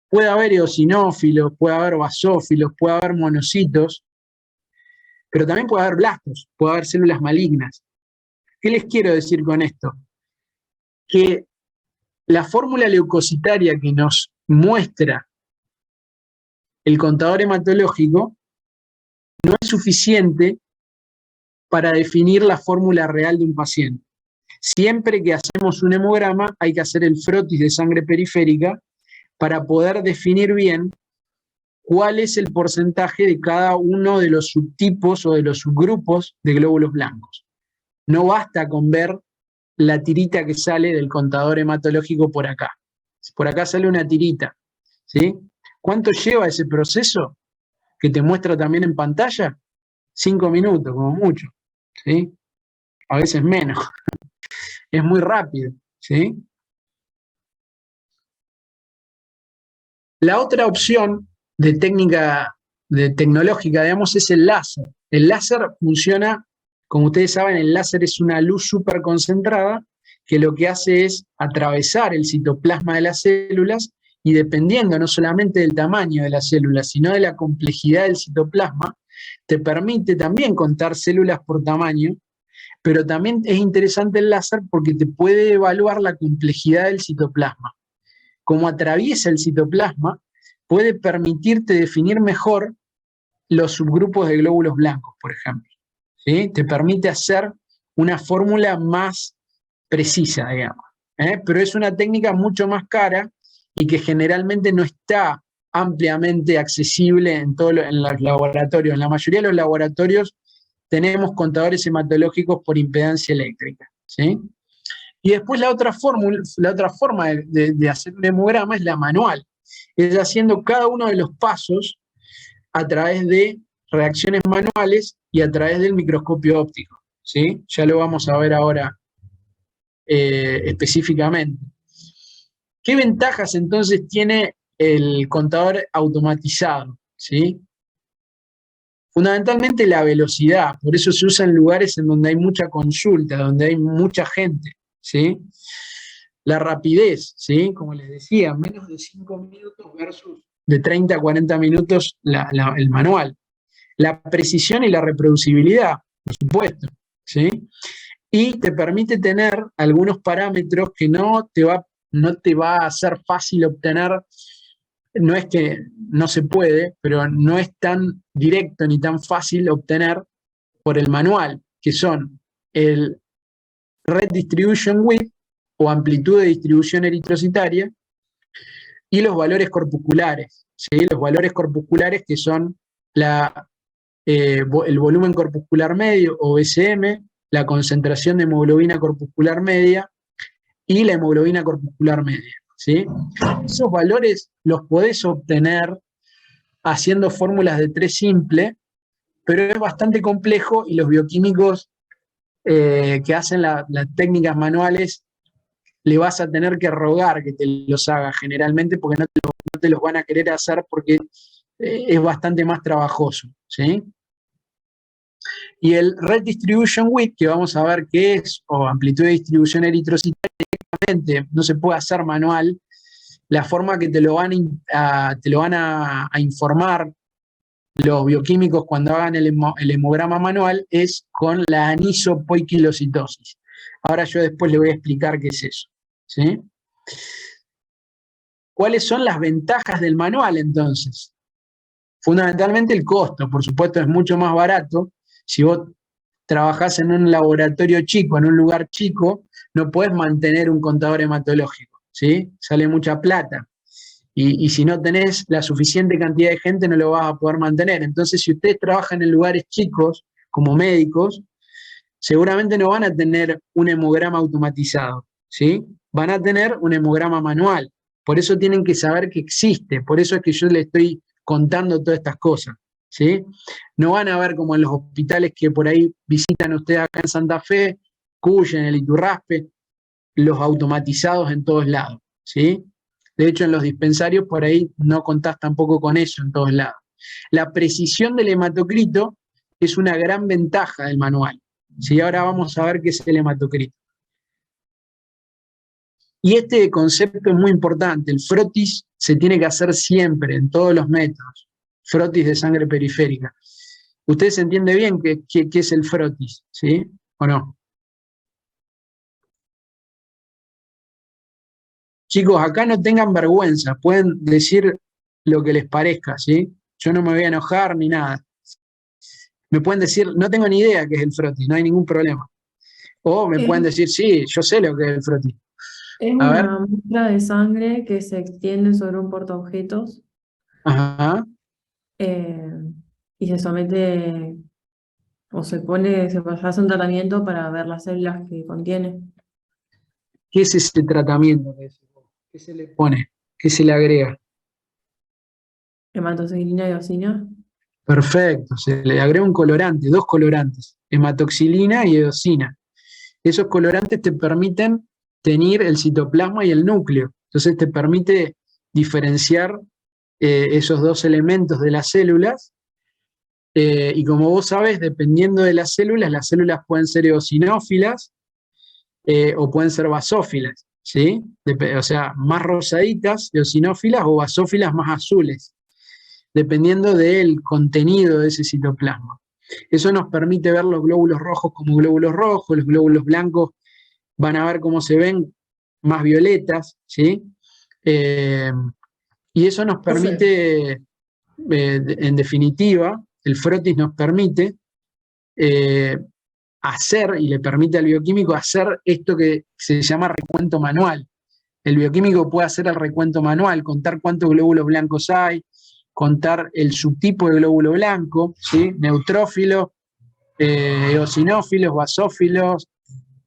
puede haber eosinófilos, puede haber basófilos, puede haber monocitos, pero también puede haber blastos, puede haber células malignas. ¿Qué les quiero decir con esto? Que la fórmula leucocitaria que nos muestra el contador hematológico no es suficiente para definir la fórmula real de un paciente. Siempre que hacemos un hemograma hay que hacer el frotis de sangre periférica para poder definir bien cuál es el porcentaje de cada uno de los subtipos o de los subgrupos de glóbulos blancos. No basta con ver la tirita que sale del contador hematológico por acá. Por acá sale una tirita, ¿sí? ¿Cuánto lleva ese proceso que te muestra también en pantalla? 5 minutos, como mucho, ¿sí? A veces menos. Es muy rápido, ¿sí? La otra opción de técnica tecnológica, digamos, es el láser. El láser funciona, como ustedes saben, el láser es una luz súper concentrada que lo que hace es atravesar el citoplasma de las células y dependiendo no solamente del tamaño de las células, sino de la complejidad del citoplasma, te permite también contar células por tamaño, pero también es interesante el láser porque te puede evaluar la complejidad del citoplasma. Como atraviesa el citoplasma, puede permitirte definir mejor los subgrupos de glóbulos blancos, por ejemplo. ¿Sí? Te permite hacer una fórmula más precisa, digamos. Pero es una técnica mucho más cara y que generalmente no está ampliamente accesible en los laboratorios. En la mayoría de los laboratorios tenemos contadores hematológicos por impedancia eléctrica, ¿sí? Y después la otra forma de hacer un hemograma es la manual, es haciendo cada uno de los pasos a través de reacciones manuales y a través del microscopio óptico, ¿sí? Ya lo vamos a ver ahora específicamente. ¿Qué ventajas entonces tiene el contador automatizado? ¿Sí? Fundamentalmente la velocidad, por eso se usa en lugares en donde hay mucha consulta, donde hay mucha gente, ¿sí? La rapidez, ¿sí? Como les decía, menos de 5 minutos versus de 30 a 40 minutos el manual. La precisión y la reproducibilidad, por supuesto, ¿sí? Y te permite tener algunos parámetros que no te va a ser fácil obtener. No es que no se puede, pero no es tan directo ni tan fácil obtener por el manual, que son el Red Distribution Width o amplitud de distribución eritrocitaria y los valores corpusculares, ¿sí? Los valores corpusculares que son el volumen corpuscular medio o VCM, la concentración de hemoglobina corpuscular media y la hemoglobina corpuscular media, ¿sí? Esos valores los podés obtener haciendo fórmulas de 3 simple, pero es bastante complejo y los bioquímicos que hacen las técnicas manuales le vas a tener que rogar que te los haga generalmente porque no te los van a querer hacer porque es bastante más trabajoso, ¿sí? Y el Red Distribution Width, que vamos a ver qué es, o amplitud de distribución eritrocitaria, directamente no se puede hacer manual. La forma que te lo van a informar los bioquímicos cuando hagan el hemograma manual es con la anisopoiquilocitosis. Ahora yo después le voy a explicar qué es eso, ¿sí? ¿Cuáles son las ventajas del manual entonces? Fundamentalmente el costo, por supuesto, es mucho más barato. Si vos trabajás en un laboratorio chico, en un lugar chico, no podés mantener un contador hematológico, ¿sí? Sale mucha plata. Y si no tenés la suficiente cantidad de gente, no lo vas a poder mantener. Entonces, si ustedes trabajan en lugares chicos, como médicos, seguramente no van a tener un hemograma automatizado, ¿sí? Van a tener un hemograma manual. Por eso tienen que saber que existe. Por eso es que yo les estoy contando todas estas cosas, ¿sí? No van a ver como en los hospitales que por ahí visitan ustedes acá en Santa Fe, Cuya, en el Iturraspe, los automatizados en todos lados, ¿sí? De hecho, en los dispensarios por ahí no contás tampoco con eso en todos lados. La precisión del hematocrito es una gran ventaja del manual, ¿sí? Ahora vamos a ver qué es el hematocrito. Y este concepto es muy importante. El frotis se tiene que hacer siempre, en todos los métodos. Frotis de sangre periférica. ¿Ustedes entienden bien qué es el frotis? ¿Sí? ¿O no? Chicos, acá no tengan vergüenza. Pueden decir lo que les parezca, ¿sí? Yo no me voy a enojar ni nada. Me pueden decir, no tengo ni idea qué es el frotis, no hay ningún problema. O me pueden decir, sí, yo sé lo que es el frotis. Es A ver. una muestra de sangre que se extiende sobre un portaobjetos Ajá. y se somete o se hace un tratamiento para ver las células que contiene. ¿Qué es ese tratamiento? ¿Qué se le pone? ¿Qué se le agrega? Hematoxilina y eosina. Perfecto, se le agrega un colorante, 2 colorantes, hematoxilina y eosina. Esos colorantes te permiten teñir el citoplasma y el núcleo. Entonces te permite diferenciar esos 2 elementos de las células. Y como vos sabés, dependiendo de las células pueden ser eosinófilas o pueden ser basófilas, ¿sí? O sea, más rosaditas, eosinófilas, o basófilas más azules, dependiendo del contenido de ese citoplasma. Eso nos permite ver los glóbulos rojos como glóbulos rojos, los glóbulos blancos van a ver cómo se ven más violetas, ¿sí? Y eso nos permite, en definitiva, el frotis nos permite hacer, y le permite al bioquímico hacer esto que se llama recuento manual. El bioquímico puede hacer el recuento manual, contar cuántos glóbulos blancos hay, contar el subtipo de glóbulo blanco, ¿sí? Neutrófilos, eosinófilos, basófilos,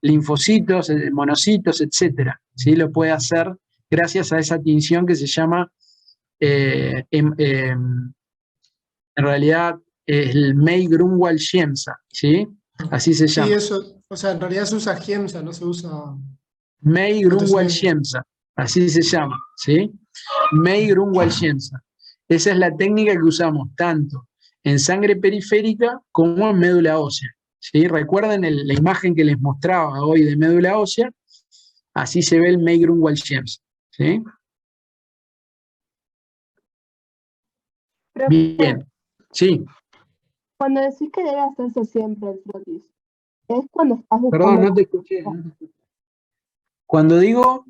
linfocitos, monocitos, etc. ¿Sí? Lo puede hacer gracias a esa tinción que se llama, en realidad, el May-Grunwald-Giemsa, ¿sí? Así se llama. Sí, eso, o sea, en realidad se usa Giemsa, no se usa May-Grunwald-Giemsa, así se llama, ¿sí? May-Grunwald-Giemsa. Esa es la técnica que usamos tanto en sangre periférica como en médula ósea, ¿sí? Recuerden la imagen que les mostraba hoy de médula ósea, así se ve el May-Grunwald-Giemsa, ¿sí? Bien, sí. Cuando decís que debe hacerse siempre el frotis, es cuando estás buscando... Perdón, no te escuché. Cuando digo...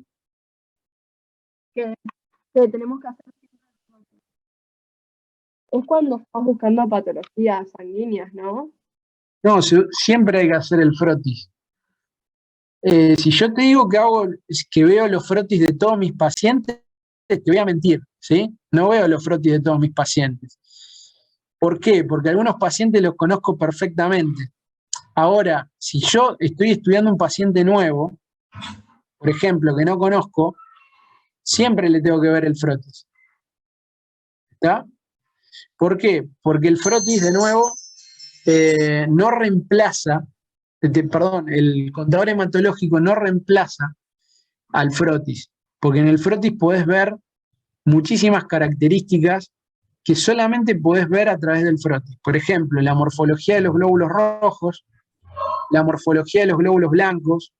que tenemos que hacer siempre el frotis. Es cuando estás buscando patologías sanguíneas, ¿no? No, siempre hay que hacer el frotis. Si yo te digo que veo los frotis de todos mis pacientes, te voy a mentir, ¿sí? No veo los frotis de todos mis pacientes. ¿Por qué? Porque algunos pacientes los conozco perfectamente. Ahora, si yo estoy estudiando un paciente nuevo, por ejemplo, que no conozco, siempre le tengo que ver el frotis. ¿Está? ¿Por qué? Porque el frotis, de nuevo, no reemplaza, perdón, el contador hematológico no reemplaza al frotis, porque en el frotis podés ver muchísimas características que solamente podés ver a través del frotis. Por ejemplo, la morfología de los glóbulos rojos, la morfología de los glóbulos blancos,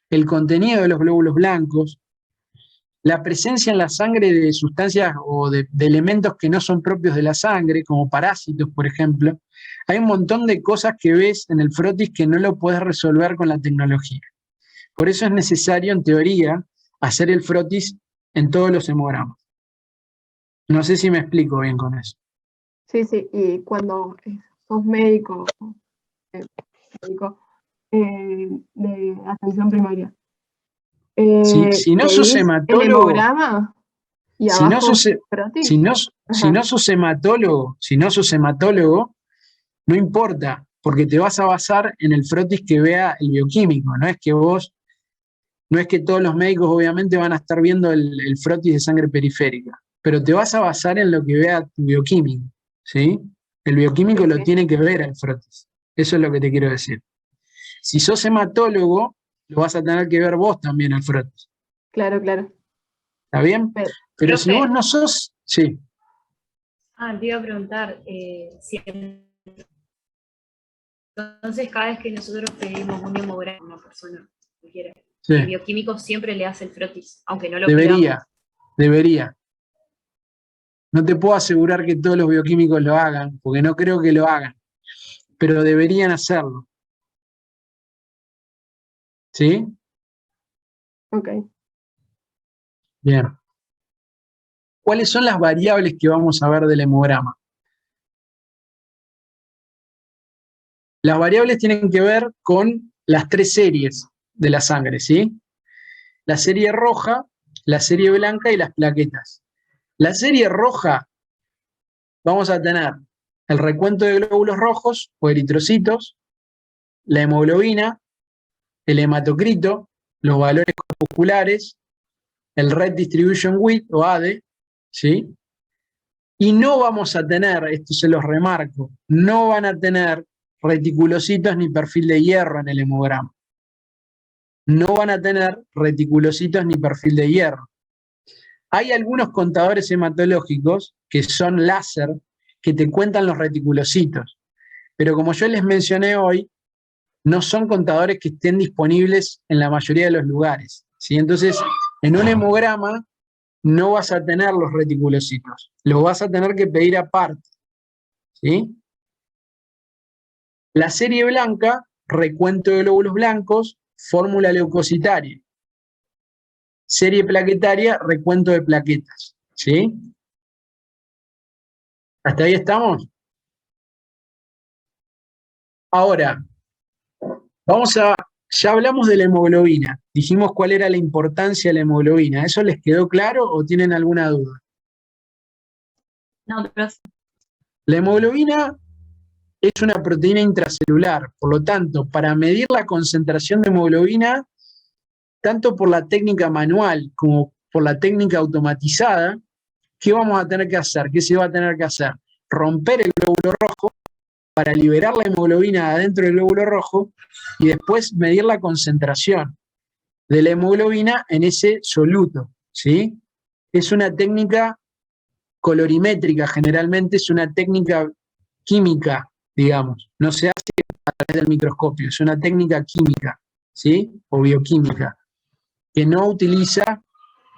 el contenido de los glóbulos blancos, la presencia en la sangre de sustancias o de elementos que no son propios de la sangre, como parásitos, por ejemplo. Hay un montón de cosas que ves en el frotis que no lo puedes resolver con la tecnología. Por eso es necesario, en teoría, hacer el frotis en todos los hemogramas. No sé si me explico bien con eso. Sí, sí, y cuando sos médico, de atención primaria, Si no sos pedís el hematólogo, hemograma y si no abajo sos, frotis. si no Ajá. sos hematólogo, no importa, porque te vas a basar en el frotis que vea el bioquímico. No es que todos los médicos obviamente van a estar viendo el frotis de sangre periférica, pero te vas a basar en lo que vea tu bioquímico, ¿sí? El bioquímico Sí, lo sí. tiene que ver al frotis. Eso es lo que te quiero decir. Si sos hematólogo, lo vas a tener que ver vos también al frotis. Claro, claro. ¿Está bien? Pero si Profe. vos no sos, sí. Te iba a preguntar, si entonces cada vez que nosotros pedimos un hemograma a una persona cualquiera, Sí. el bioquímico siempre le hace el frotis, aunque no lo pidamos. Debería. No te puedo asegurar que todos los bioquímicos lo hagan, porque no creo que lo hagan, pero deberían hacerlo. ¿Sí? Ok. Bien. ¿Cuáles son las variables que vamos a ver del hemograma? Las variables tienen que ver con las 3 series de la sangre, ¿sí? La serie roja, la serie blanca y las plaquetas. La serie roja, vamos a tener el recuento de glóbulos rojos o eritrocitos, la hemoglobina, el hematocrito, los valores corpusculares, el Red Distribution Width o ADE, ¿sí? Y no vamos a tener, esto se los remarco, no van a tener reticulocitos ni perfil de hierro en el hemograma. No van a tener reticulocitos ni perfil de hierro. Hay algunos contadores hematológicos que son láser que te cuentan los reticulocitos, pero como yo les mencioné hoy, no son contadores que estén disponibles en la mayoría de los lugares, ¿sí? Entonces, en un hemograma no vas a tener los reticulocitos, los vas a tener que pedir aparte, ¿sí? La serie blanca, recuento de glóbulos blancos, fórmula leucocitaria. Serie plaquetaria, recuento de plaquetas, ¿sí? ¿Hasta ahí estamos? Ahora, ya hablamos de la hemoglobina, dijimos cuál era la importancia de la hemoglobina. ¿Eso les quedó claro o tienen alguna duda? No, profe. La hemoglobina es una proteína intracelular, por lo tanto, para medir la concentración de hemoglobina, tanto por la técnica manual como por la técnica automatizada, ¿qué vamos a tener que hacer? ¿Qué se va a tener que hacer? Romper el glóbulo rojo para liberar la hemoglobina adentro del glóbulo rojo y después medir la concentración de la hemoglobina en ese soluto, ¿sí? Es una técnica colorimétrica, generalmente es una técnica química, digamos, no se hace a través del microscopio, es una técnica química, ¿sí? O bioquímica, que no utiliza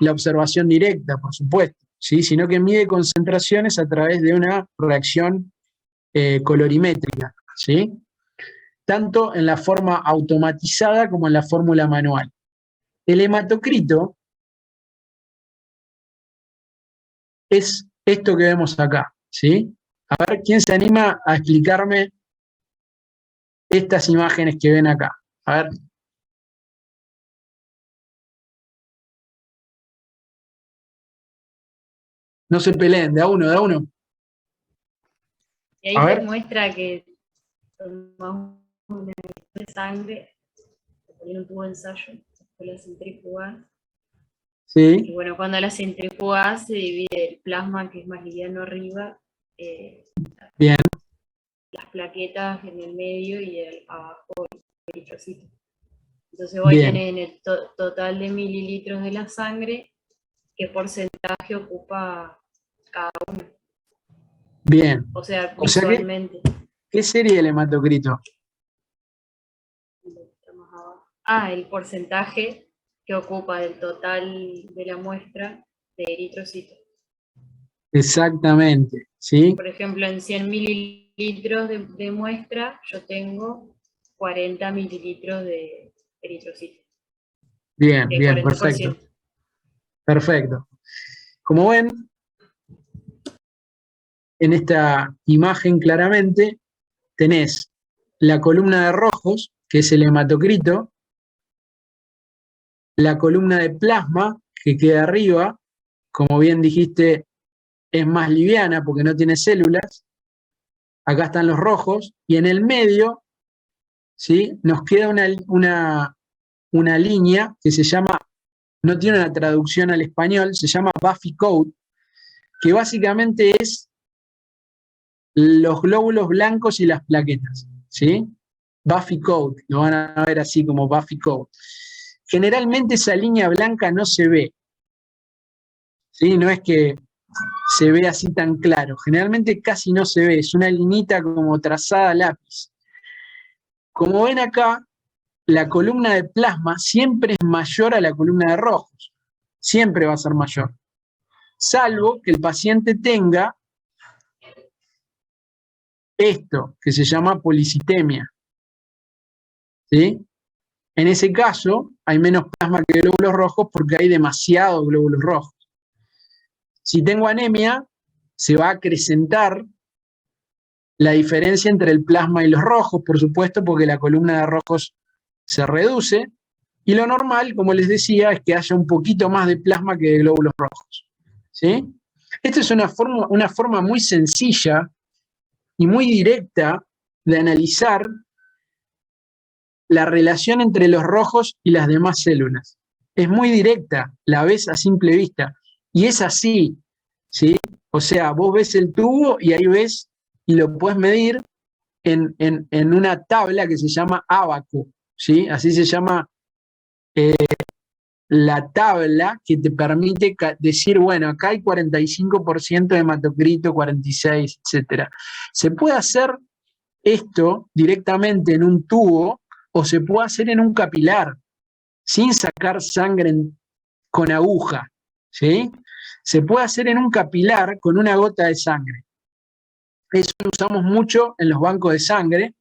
la observación directa, por supuesto, ¿sí? Sino que mide concentraciones a través de una reacción colorimétrica, ¿sí? Tanto en la forma automatizada como en la fórmula manual. El hematocrito es esto que vemos acá, ¿sí? A ver, ¿quién se anima a explicarme estas imágenes que ven acá? A ver. No se peleen, de a uno, de a uno. Y ahí te muestra que tomamos una de sangre, te ponen un tubo de ensayo, con las centrífugas. Sí, Y bueno, cuando las centrífugas se divide el plasma, que es más liviano arriba, bien, las plaquetas en el medio y abajo el eritrocito. Entonces voy a bien, tener en el total de mililitros de la sangre qué porcentaje ocupa cada uno. bien. O sea, O sea que, visualmente. ¿qué sería el hematocrito? El porcentaje que ocupa del total de la muestra de eritrocitos. Exactamente, ¿sí? Por ejemplo, en 100 mililitros de muestra, yo tengo 40 mililitros de eritrocitos. Bien, El bien, perfecto, 40%. perfecto. Como ven, en esta imagen claramente tenés la columna de rojos, que es el hematocrito, la columna de plasma, que queda arriba, como bien dijiste, es más liviana porque no tiene células. Acá están los rojos, y en el medio, ¿sí?, nos queda una línea que se llama, no tiene una traducción al español, se llama Buffy Coat, que básicamente es los glóbulos blancos y las plaquetas, ¿sí? Buffy Coat, lo van a ver así como Buffy Coat. Generalmente esa línea blanca no se ve, ¿sí? No es que se ve así tan claro, generalmente casi no se ve, es una linita como trazada a lápiz. Como ven acá, la columna de plasma siempre es mayor a la columna de rojos, siempre va a ser mayor, salvo que el paciente tenga esto, que se llama policitemia, ¿sí? En ese caso, hay menos plasma que glóbulos rojos porque hay demasiados glóbulos rojos. Si tengo anemia, se va a acrecentar la diferencia entre el plasma y los rojos, por supuesto, porque la columna de rojos se reduce, y lo normal, como les decía, es que haya un poquito más de plasma que de glóbulos rojos, ¿sí? Esta es una forma muy sencilla y muy directa de analizar la relación entre los rojos y las demás células. Es muy directa, la ves a simple vista, y es así, ¿sí? O sea, vos ves el tubo y ahí ves, y lo podés medir en una tabla que se llama ábaco, ¿sí? Así se llama la tabla que te permite decir, bueno, acá hay 45% de hematocrito, 46%, etc. Se puede hacer esto directamente en un tubo o se puede hacer en un capilar, sin sacar sangre con aguja, ¿sí? Se puede hacer en un capilar con una gota de sangre. Eso lo usamos mucho en los bancos de sangre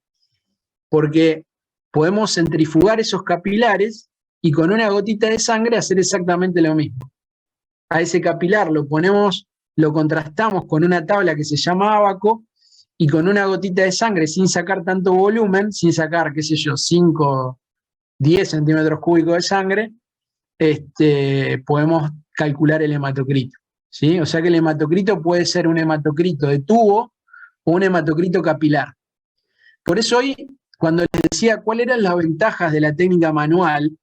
porque podemos centrifugar esos capilares y con una gotita de sangre hacer exactamente lo mismo. A ese capilar lo ponemos, lo contrastamos con una tabla que se llama ábaco y con una gotita de sangre sin sacar tanto volumen, sin sacar, qué sé yo, 5, 10 centímetros cúbicos de sangre, podemos calcular el hematocrito, ¿sí? O sea que el hematocrito puede ser un hematocrito de tubo o un hematocrito capilar. Por eso hoy, cuando les decía cuáles eran las ventajas de la técnica manual,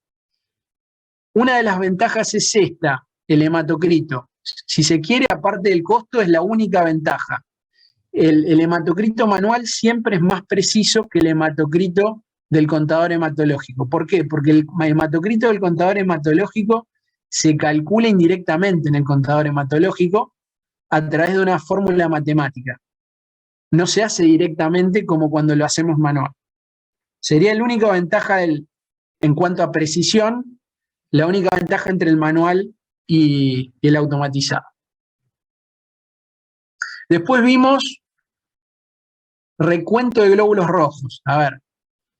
una de las ventajas es esta, el hematocrito. Si se quiere, aparte del costo, es la única ventaja. El hematocrito manual siempre es más preciso que el hematocrito del contador hematológico. ¿Por qué? Porque el hematocrito del contador hematológico se calcula indirectamente en el contador hematológico a través de una fórmula matemática. No se hace directamente como cuando lo hacemos manual. Sería la única ventaja en cuanto a precisión, la única ventaja entre el manual y el automatizado. Después vimos recuento de glóbulos rojos. A ver,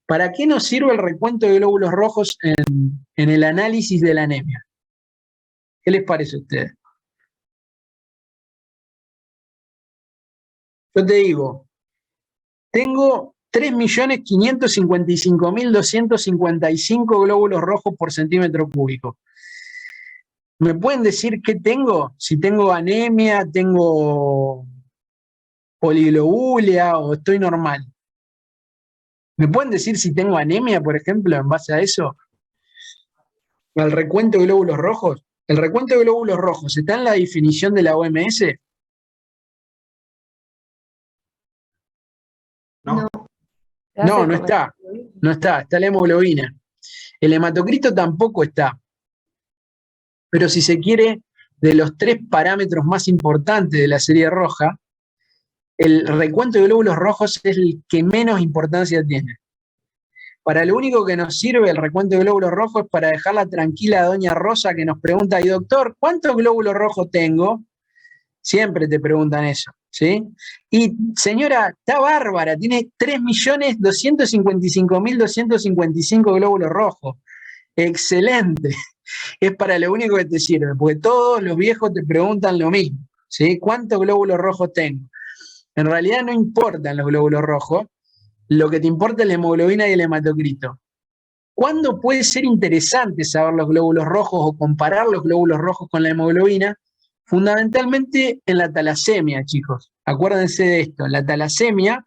¿para qué nos sirve el recuento de glóbulos rojos en el análisis de la anemia? ¿Qué les parece a ustedes? Yo te digo, tengo 3.555.255 glóbulos rojos por centímetro cúbico. ¿Me pueden decir qué tengo? Si tengo anemia, tengo poliglobulia o estoy normal. ¿Me pueden decir si tengo anemia, por ejemplo, en base a eso? al recuento de glóbulos rojos? ¿El recuento de glóbulos rojos está en la definición de la OMS? No. No, no está. No está, está la hemoglobina. El hematocrito tampoco está. Pero si se quiere, de los 3 parámetros más importantes de la serie roja, el recuento de glóbulos rojos es el que menos importancia tiene. Para lo único que nos sirve el recuento de glóbulos rojos es para dejarla tranquila a doña Rosa, que nos pregunta, y doctor, ¿cuántos glóbulos rojos tengo? Siempre te preguntan eso, ¿sí? Y señora, está bárbara, tiene 3.255.255 glóbulos rojos. Excelente. Es para lo único que te sirve, porque todos los viejos te preguntan lo mismo, ¿sí? ¿Cuántos glóbulos rojos tengo? En realidad no importan los glóbulos rojos, lo que te importa es la hemoglobina y el hematocrito. ¿Cuándo puede ser interesante saber los glóbulos rojos o comparar los glóbulos rojos con la hemoglobina? Fundamentalmente en la talasemia, chicos. Acuérdense de esto, en la talasemia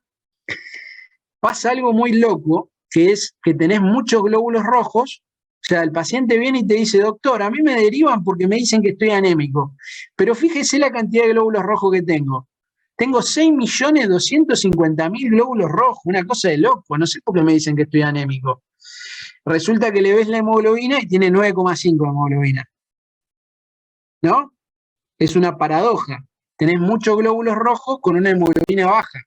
pasa algo muy loco, que es que tenés muchos glóbulos rojos. O sea, el paciente viene y te dice, doctor, a mí me derivan porque me dicen que estoy anémico, pero fíjese la cantidad de glóbulos rojos que tengo. Tengo 6.250.000 glóbulos rojos, una cosa de loco, no sé por qué me dicen que estoy anémico. Resulta que le ves la hemoglobina y tiene 9,5 de hemoglobina. ¿No? Es una paradoja. Tenés muchos glóbulos rojos con una hemoglobina baja.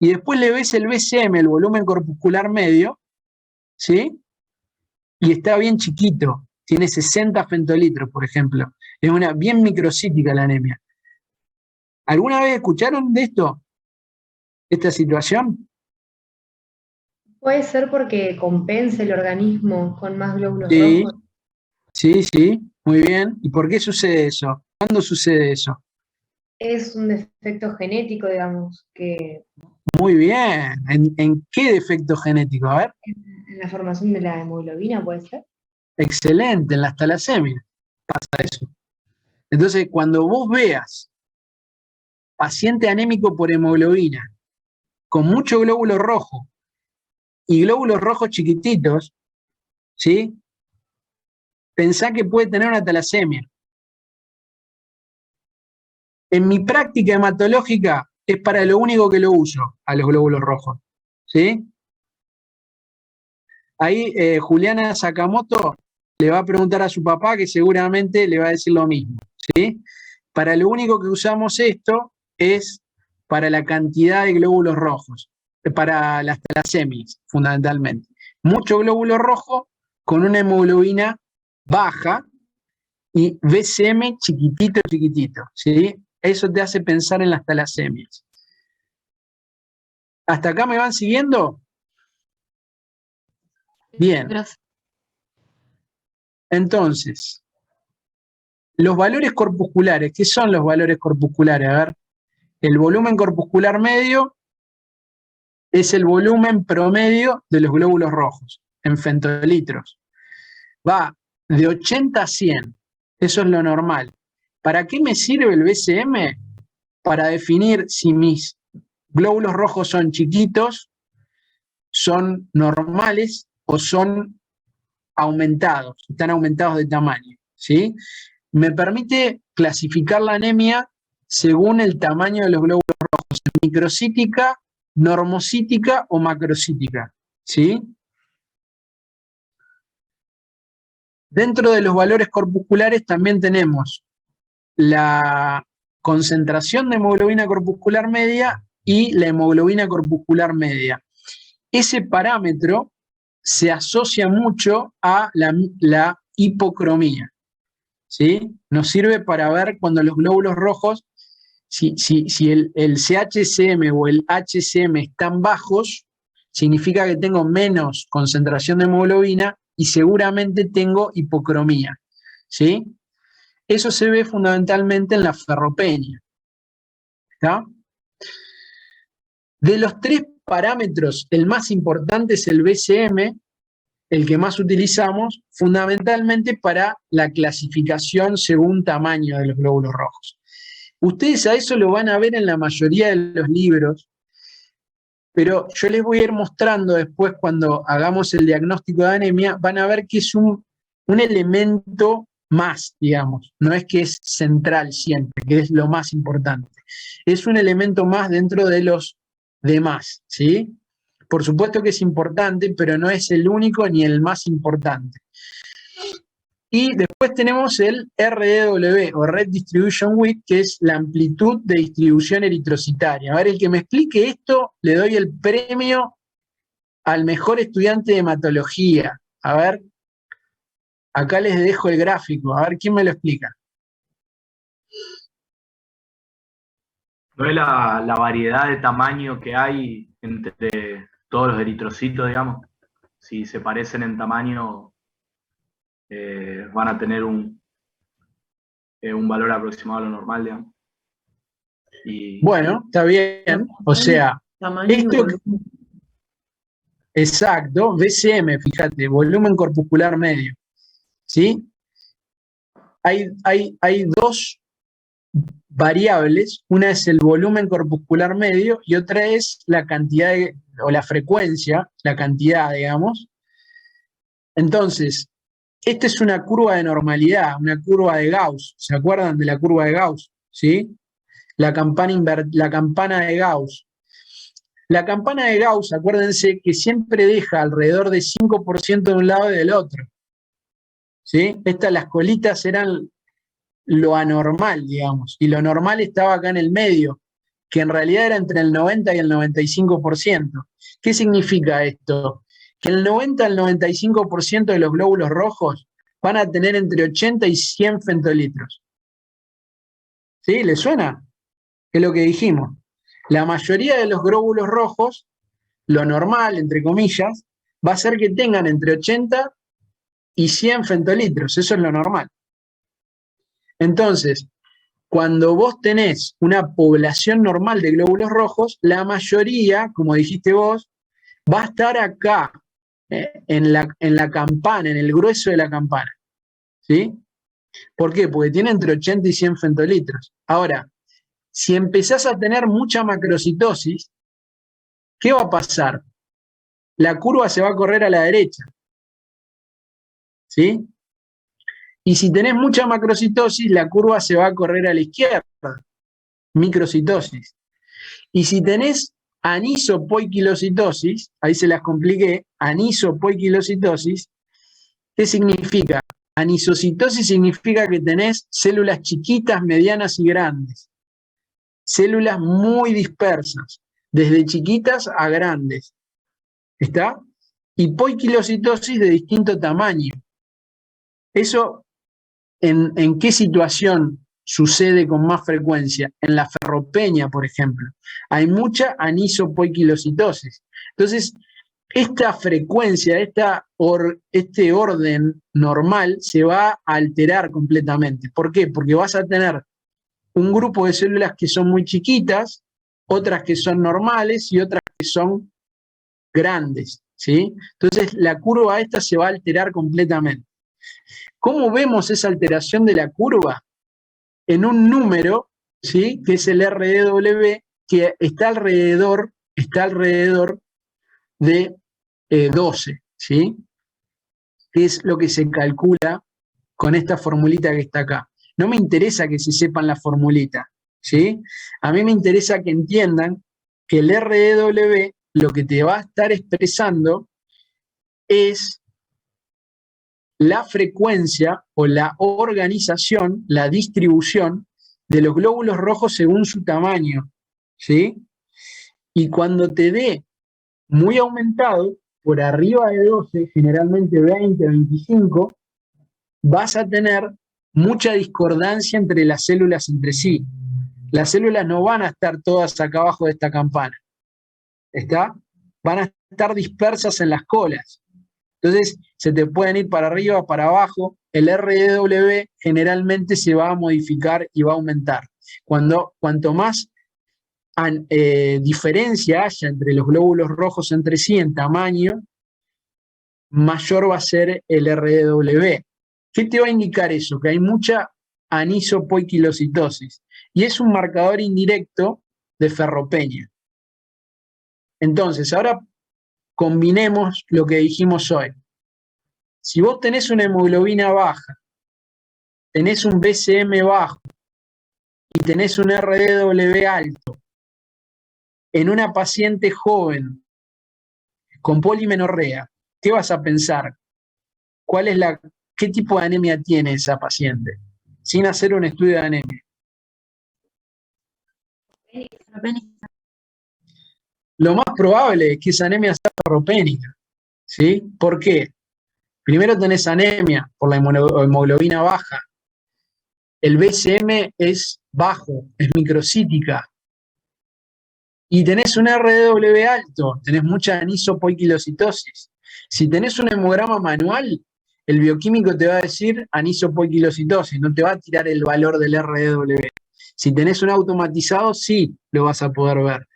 Y después le ves el BCM, el volumen corpuscular medio, ¿sí? Y está bien chiquito, tiene 60 fentolitros, por ejemplo. Es una bien microcítica la anemia. ¿Alguna vez escucharon de esto? ¿Esta situación? Puede ser porque compensa el organismo con más glóbulos Sí, rojos. sí, muy bien. ¿Y por qué sucede eso? ¿Cuándo sucede eso? Es un defecto genético, digamos, que Muy bien. ¿En qué defecto genético? A ver. en la formación de la hemoglobina puede ser. Excelente, en las talasemias pasa eso. Entonces, cuando vos veas paciente anémico por hemoglobina, con mucho glóbulo rojo y glóbulos rojos chiquititos, ¿sí? Pensá que puede tener una talasemia. En mi práctica hematológica es para lo único que lo uso, a los glóbulos rojos, ¿sí? Ahí Juliana Sakamoto le va a preguntar a su papá, que seguramente le va a decir lo mismo, ¿sí? Para lo único que usamos esto es para la cantidad de glóbulos rojos, para las talasemias, fundamentalmente. Mucho glóbulo rojo con una hemoglobina baja y BCM chiquitito, ¿sí? Eso te hace pensar en las talasemias. ¿Hasta acá me van siguiendo? Bien. Entonces, los valores corpusculares, ¿qué son los valores corpusculares? A ver, el volumen corpuscular medio es el volumen promedio de los glóbulos rojos, en fentolitros. Va de 80 a 100, eso es lo normal. ¿Para qué me sirve el BCM? Para definir si mis glóbulos rojos son chiquitos, son normales o son aumentados, están aumentados de tamaño, ¿sí? Me permite clasificar la anemia según el tamaño de los glóbulos rojos, microcítica, normocítica o macrocítica, ¿sí? Dentro de los valores corpusculares también tenemos la concentración de hemoglobina corpuscular media y la hemoglobina corpuscular media. Ese parámetro se asocia mucho a la hipocromía, ¿sí? Nos sirve para ver cuando los glóbulos rojos, si el CHCM o el HCM están bajos, significa que tengo menos concentración de hemoglobina y seguramente tengo hipocromía, ¿sí? Eso se ve fundamentalmente en la ferropenia, ¿está? De los 3 parámetros, el más importante es el BCM, el que más utilizamos, fundamentalmente para la clasificación según tamaño de los glóbulos rojos. Ustedes a eso lo van a ver en la mayoría de los libros, pero yo les voy a ir mostrando después cuando hagamos el diagnóstico de anemia, van a ver que es un elemento más, digamos. No es que es central siempre, que es lo más importante. Es un elemento más dentro de los demás, ¿sí? Por supuesto que es importante, pero no es el único ni el más importante. Y después tenemos el RDW, o Red Distribution Width, que es la amplitud de distribución eritrocitaria. A ver, el que me explique esto, le doy el premio al mejor estudiante de hematología. A ver, acá les dejo el gráfico, a ver quién me lo explica. ¿No es la variedad de tamaño que hay entre todos los eritrocitos, digamos? Si se parecen en tamaño, van a tener un valor aproximado a lo normal, digamos. Y, bueno, está bien. O sea, esto, exacto, VCM, fíjate, volumen corpuscular medio. ¿Sí? Hay dos variables, una es el volumen corpuscular medio y otra es la cantidad o la frecuencia, la cantidad, digamos. Entonces, esta es una curva de normalidad, una curva de Gauss. ¿Se acuerdan de la curva de Gauss? ¿Sí? La campana de Gauss. La campana de Gauss, acuérdense que siempre deja alrededor de 5% de un lado y del otro. ¿Sí? Las colitas eran lo anormal, digamos, y lo normal estaba acá en el medio, que en realidad era entre el 90 y el 95%. ¿Qué significa esto? Que el 90 al 95% de los glóbulos rojos van a tener entre 80 y 100 femtolitros. ¿Sí? ¿Les suena? Es lo que dijimos. La mayoría de los glóbulos rojos, lo normal, entre comillas, va a ser que tengan entre 80 y 100 femtolitros, eso es lo normal. Entonces, cuando vos tenés una población normal de glóbulos rojos, la mayoría, como dijiste vos, va a estar acá, en la campana, en el grueso de la campana. ¿Sí? ¿Por qué? Porque tiene entre 80 y 100 femtolitros. Ahora, si empezás a tener mucha macrocitosis, ¿qué va a pasar? La curva se va a correr a la derecha. ¿Sí? Y si tenés mucha macrocitosis, la curva se va a correr a la izquierda, microcitosis. Y si tenés anisopoiquilocitosis, ahí se las compliqué, anisopoiquilocitosis, ¿qué significa? Anisocitosis significa que tenés células chiquitas, medianas y grandes. Células muy dispersas, desde chiquitas a grandes. ¿Está? Y poiquilocitosis de distinto tamaño. Eso, ¿en qué situación sucede con más frecuencia? En la ferropenia, por ejemplo. Hay mucha anisopoiquilocitosis. Entonces, esta frecuencia, este orden normal se va a alterar completamente. ¿Por qué? Porque vas a tener un grupo de células que son muy chiquitas, otras que son normales y otras que son grandes, ¿sí? Entonces, la curva esta se va a alterar completamente. ¿Cómo vemos esa alteración de la curva? En un número, ¿sí? Que es el RDW, que está alrededor de 12, ¿sí? Que es lo que se calcula con esta formulita que está acá. No me interesa que se sepan la formulita, ¿sí? A mí me interesa que entiendan que el RDW lo que te va a estar expresando es la frecuencia o la organización, la distribución de los glóbulos rojos según su tamaño, ¿sí? Y cuando te dé muy aumentado, por arriba de 12, generalmente 20, 25, vas a tener mucha discordancia entre las células entre sí. Las células no van a estar todas acá abajo de esta campana. ¿Está? Van a estar dispersas en las colas. Entonces, se te pueden ir para arriba, para abajo. El RDW generalmente se va a modificar y va a aumentar. Cuanto más diferencia haya entre los glóbulos rojos entre sí en tamaño, mayor va a ser el RDW. ¿Qué te va a indicar eso? Que hay mucha anisopoiquilocitosis. Y es un marcador indirecto de ferropenia. Entonces, ahora combinemos lo que dijimos hoy. Si vos tenés una hemoglobina baja, tenés un BCM bajo y tenés un RDW alto en una paciente joven con polimenorrea, ¿qué vas a pensar? ¿Qué tipo de anemia tiene esa paciente? Sin hacer un estudio de anemia. Lo más probable es que esa anemia sea ferropénica, ¿sí? ¿Por qué? Primero tenés anemia por la hemoglobina baja. El BCM es bajo, es microcítica. Y tenés un RDW alto, tenés mucha anisopoiquilocitosis. Si tenés un hemograma manual, el bioquímico te va a decir anisopoiquilocitosis, no te va a tirar el valor del RDW. Si tenés un automatizado, sí lo vas a poder ver.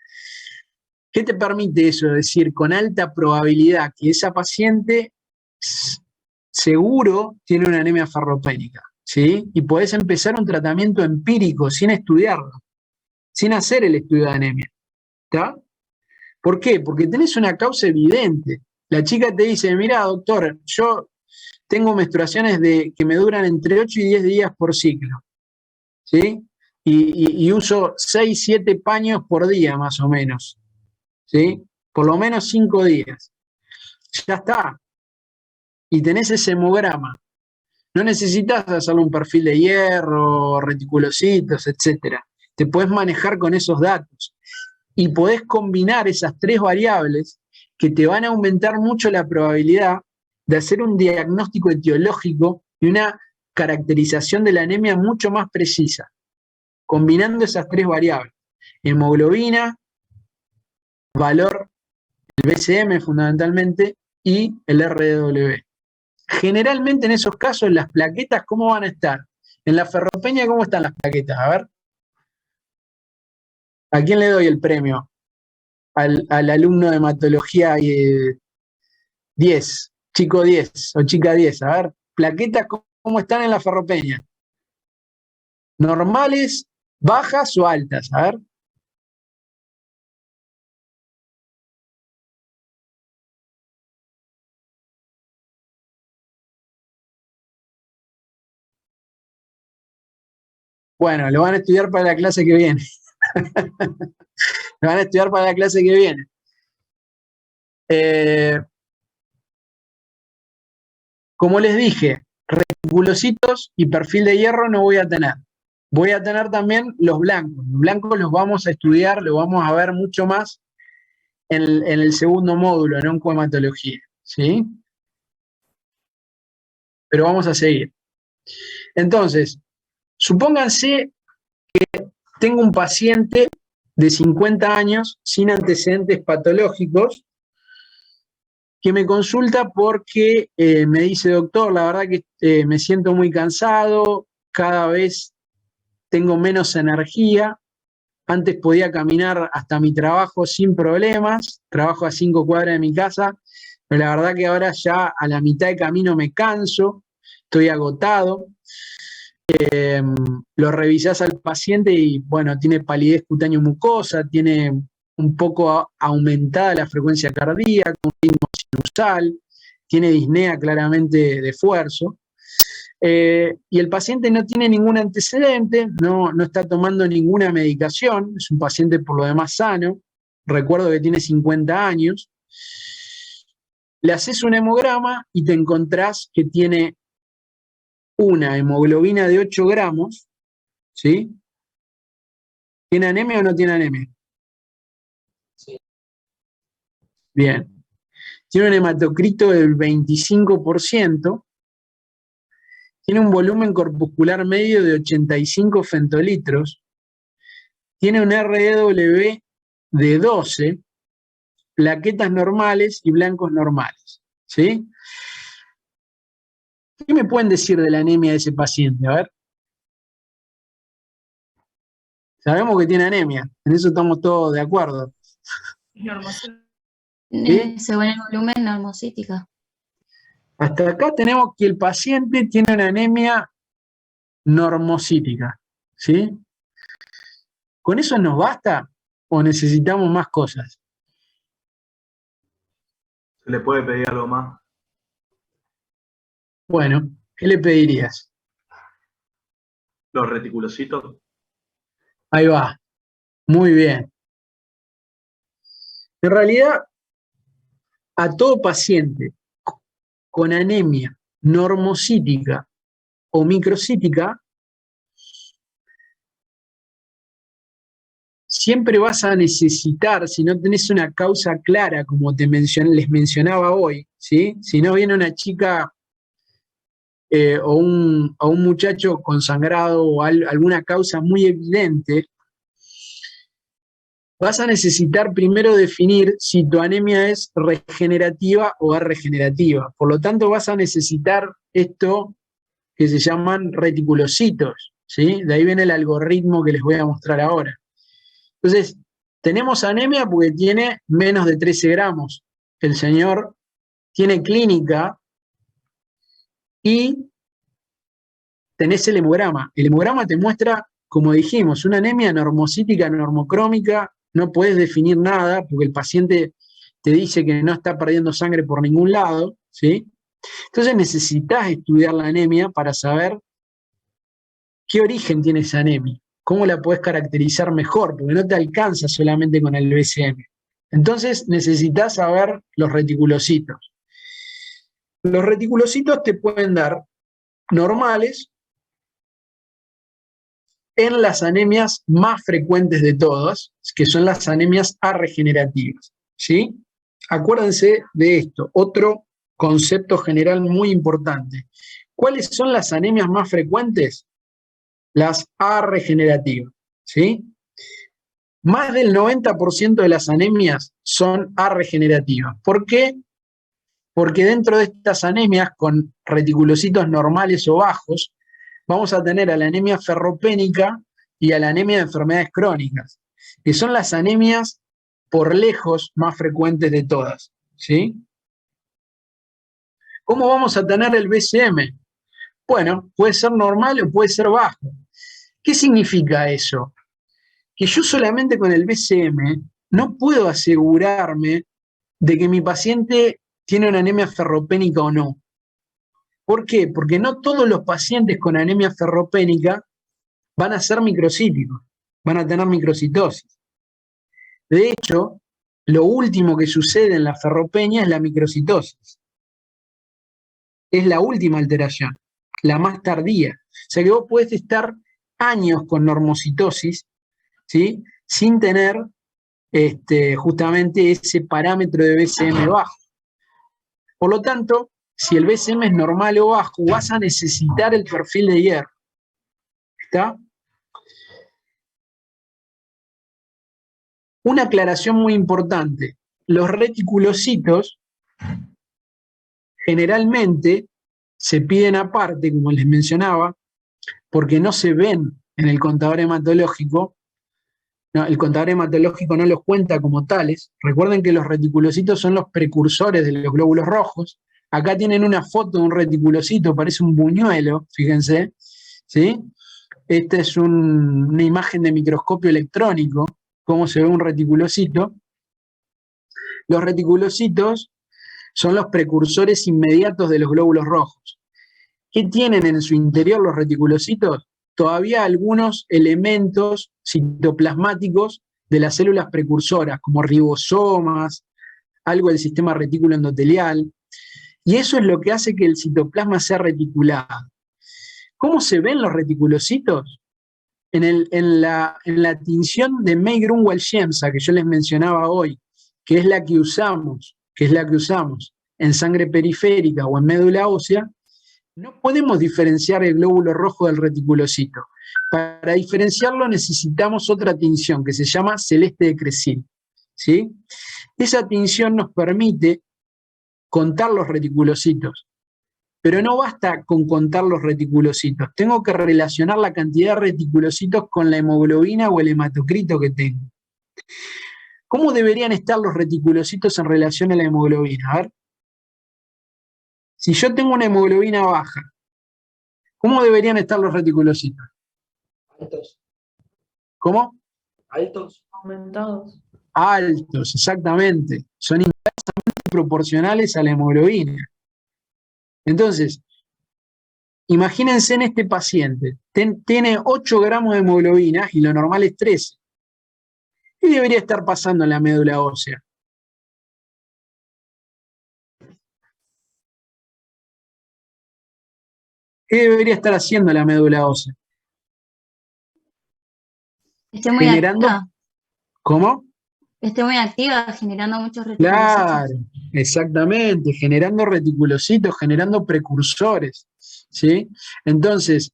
¿Qué te permite eso? Decir con alta probabilidad que esa paciente seguro tiene una anemia ferropénica, ¿sí? Y podés empezar un tratamiento empírico sin estudiarlo, sin hacer el estudio de anemia. ¿Está? ¿Por qué? Porque tenés una causa evidente. La chica te dice, mira, doctor, yo tengo menstruaciones que me duran entre 8 y 10 días por ciclo, ¿sí? Y uso 6, 7 paños por día, más o menos, ¿sí? Por lo menos 5 días. Ya está. Y tenés ese hemograma. No necesitas hacerle un perfil de hierro, reticulocitos, etc. Te podés manejar con esos datos. Y podés combinar esas 3 variables que te van a aumentar mucho la probabilidad de hacer un diagnóstico etiológico y una caracterización de la anemia mucho más precisa, combinando esas 3 variables. Hemoglobina, valor del BCM fundamentalmente, y el RDW. Generalmente en esos casos las plaquetas, ¿cómo van a estar? En la ferropenia, ¿cómo están las plaquetas? A ver. ¿A quién le doy el premio? Al alumno de hematología 10, chico 10 o chica 10. A ver, plaquetas, ¿cómo están en la ferropenia? ¿Normales, bajas o altas? A ver. Bueno, lo van a estudiar para la clase que viene. Lo van a estudiar para la clase que viene. Como les dije, reticulocitos y perfil de hierro no voy a tener. Voy a tener también los blancos. Los blancos los vamos a estudiar, los vamos a ver mucho más en el segundo módulo, en oncohematología, ¿sí? Pero vamos a seguir. Entonces, supónganse que tengo un paciente de 50 años sin antecedentes patológicos que me consulta porque me dice, doctor, la verdad que me siento muy cansado, cada vez tengo menos energía, antes podía caminar hasta mi trabajo sin problemas, trabajo a 5 cuadras de mi casa, pero la verdad que ahora ya a la mitad de camino me canso, estoy agotado. Lo revisás al paciente y, bueno, tiene palidez cutáneo mucosa, tiene un poco aumentada la frecuencia cardíaca, un ritmo sinusal, tiene disnea claramente de esfuerzo. Y el paciente no tiene ningún antecedente, no está tomando ninguna medicación, es un paciente por lo demás sano, recuerdo que tiene 50 años. Le haces un hemograma y te encontrás que tiene una hemoglobina de 8 gramos, ¿sí? ¿Tiene anemia o no tiene anemia? Sí. Bien. Tiene un hematocrito del 25%, tiene un volumen corpuscular medio de 85 fentolitros, tiene un RDW de 12, plaquetas normales y blancos normales, ¿sí? ¿Qué me pueden decir de la anemia de ese paciente? A ver. Sabemos que tiene anemia, en eso estamos todos de acuerdo. ¿Sí? Según el volumen, normocítica. Hasta acá tenemos que el paciente tiene una anemia normocítica, ¿sí? ¿Con eso nos basta o necesitamos más cosas? ¿Se le puede pedir algo más? Bueno, ¿qué le pedirías? Los reticulocitos. Ahí va, muy bien. En realidad, a todo paciente con anemia normocítica o microcítica, siempre vas a necesitar, si no tenés una causa clara, como les mencionaba hoy, ¿sí? Si no viene una chica o un muchacho consangrado o alguna causa muy evidente, vas a necesitar primero definir si tu anemia es regenerativa o regenerativa. Por lo tanto, vas a necesitar esto que se llaman reticulocitos, ¿sí? De ahí viene el algoritmo que les voy a mostrar ahora. Entonces, tenemos anemia porque tiene menos de 13 gramos. El señor tiene clínica y tenés el hemograma. El hemograma te muestra, como dijimos, una anemia normocítica, normocrómica, no puedes definir nada porque el paciente te dice que no está perdiendo sangre por ningún lado, ¿sí? Entonces necesitas estudiar la anemia para saber qué origen tiene esa anemia, cómo la podés caracterizar mejor, porque no te alcanza solamente con el BCM. Entonces necesitas saber los reticulocitos. Los reticulocitos te pueden dar normales en las anemias más frecuentes de todas, que son las anemias arregenerativas, ¿sí? Acuérdense de esto, otro concepto general muy importante. ¿Cuáles son las anemias más frecuentes? Las arregenerativas, ¿sí? Más del 90% de las anemias son arregenerativas. ¿Por qué? Porque dentro de estas anemias con reticulocitos normales o bajos, vamos a tener a la anemia ferropénica y a la anemia de enfermedades crónicas, que son las anemias por lejos más frecuentes de todas, ¿sí? ¿Cómo vamos a tener el BCM? Bueno, puede ser normal o puede ser bajo. ¿Qué significa eso? Que yo solamente con el BCM no puedo asegurarme de que mi paciente tiene una anemia ferropénica o no. ¿Por qué? Porque no todos los pacientes con anemia ferropénica van a ser microcíticos, van a tener microcitosis. De hecho, lo último que sucede en la ferropenia es la microcitosis. Es la última alteración, la más tardía. O sea que vos podés estar años con normocitosis, ¿sí? Sin tener justamente ese parámetro de BCM bajo. Por lo tanto, si el BCM es normal o bajo, vas a necesitar el perfil de hierro. ¿Está? Una aclaración muy importante. Los reticulocitos generalmente se piden aparte, como les mencionaba, porque no se ven en el contador hematológico. No, el contador hematológico no los cuenta como tales. Recuerden que los reticulocitos son los precursores de los glóbulos rojos. Acá tienen una foto de un reticulocito, parece un buñuelo, fíjense, ¿sí? Esta es una imagen de microscopio electrónico, cómo se ve un reticulocito. Los reticulocitos son los precursores inmediatos de los glóbulos rojos. ¿Qué tienen en su interior los reticulocitos? Todavía algunos elementos citoplasmáticos de las células precursoras, como ribosomas, algo del sistema retículo endotelial, y eso es lo que hace que el citoplasma sea reticulado. ¿Cómo se ven los reticulocitos? En la tinción de May-Grunwald-Shemsa, que yo les mencionaba hoy, que es la que usamos en sangre periférica o en médula ósea, no podemos diferenciar el glóbulo rojo del reticulocito. Para diferenciarlo necesitamos otra tinción que se llama celeste de Crecil, ¿sí? Esa tinción nos permite contar los reticulocitos, pero no basta con contar los reticulocitos. Tengo que relacionar la cantidad de reticulocitos con la hemoglobina o el hematocrito que tengo. ¿Cómo deberían estar los reticulocitos en relación a la hemoglobina? A ver. Si yo tengo una hemoglobina baja, ¿cómo deberían estar los reticulocitos? Altos. ¿Cómo? Altos. Aumentados. Altos, exactamente. Son inversamente proporcionales a la hemoglobina. Entonces, imagínense en este paciente, tiene 8 gramos de hemoglobina y lo normal es 13. ¿Qué debería estar pasando en la médula ósea? ¿Qué debería estar haciendo la médula ósea? Esté muy Generando, activa. ¿cómo? Esté muy activa, generando muchos Claro, reticulocitos. exactamente, generando reticulocitos, generando precursores, ¿sí? Entonces,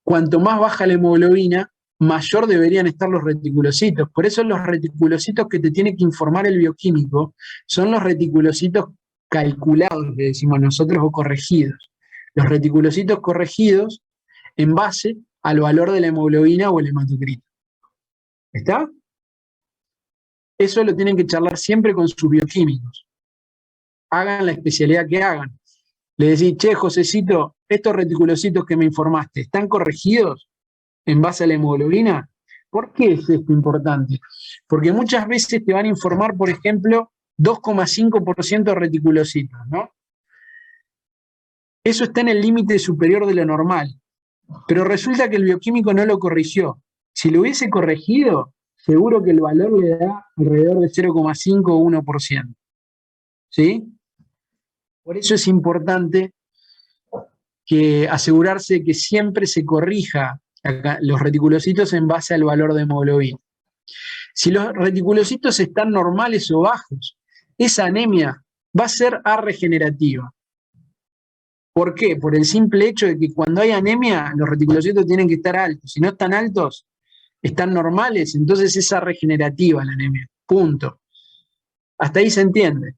cuanto más baja la hemoglobina, mayor deberían estar los reticulocitos. Por eso los reticulocitos que te tiene que informar el bioquímico son los reticulocitos calculados, que decimos nosotros, o corregidos. Los reticulocitos corregidos en base al valor de la hemoglobina o el hematocrito. ¿Está? Eso lo tienen que charlar siempre con sus bioquímicos. Hagan la especialidad que hagan. Le decís, che, Josecito, estos reticulocitos que me informaste, ¿están corregidos en base a la hemoglobina? ¿Por qué es esto importante? Porque muchas veces te van a informar, por ejemplo, 2,5% de reticulocitos, ¿no? Eso está en el límite superior de lo normal. Pero resulta que el bioquímico no lo corrigió. Si lo hubiese corregido, seguro que el valor le da alrededor de 0,5 o 1%. ¿Sí? Por eso es importante que asegurarse que siempre se corrija los reticulocitos en base al valor de hemoglobina. Si los reticulocitos están normales o bajos, esa anemia va a ser arregenerativa. ¿Por qué? Por el simple hecho de que cuando hay anemia, los reticulocitos tienen que estar altos. Si no están altos, están normales, entonces es arregenerativa la anemia. Punto. Hasta ahí se entiende.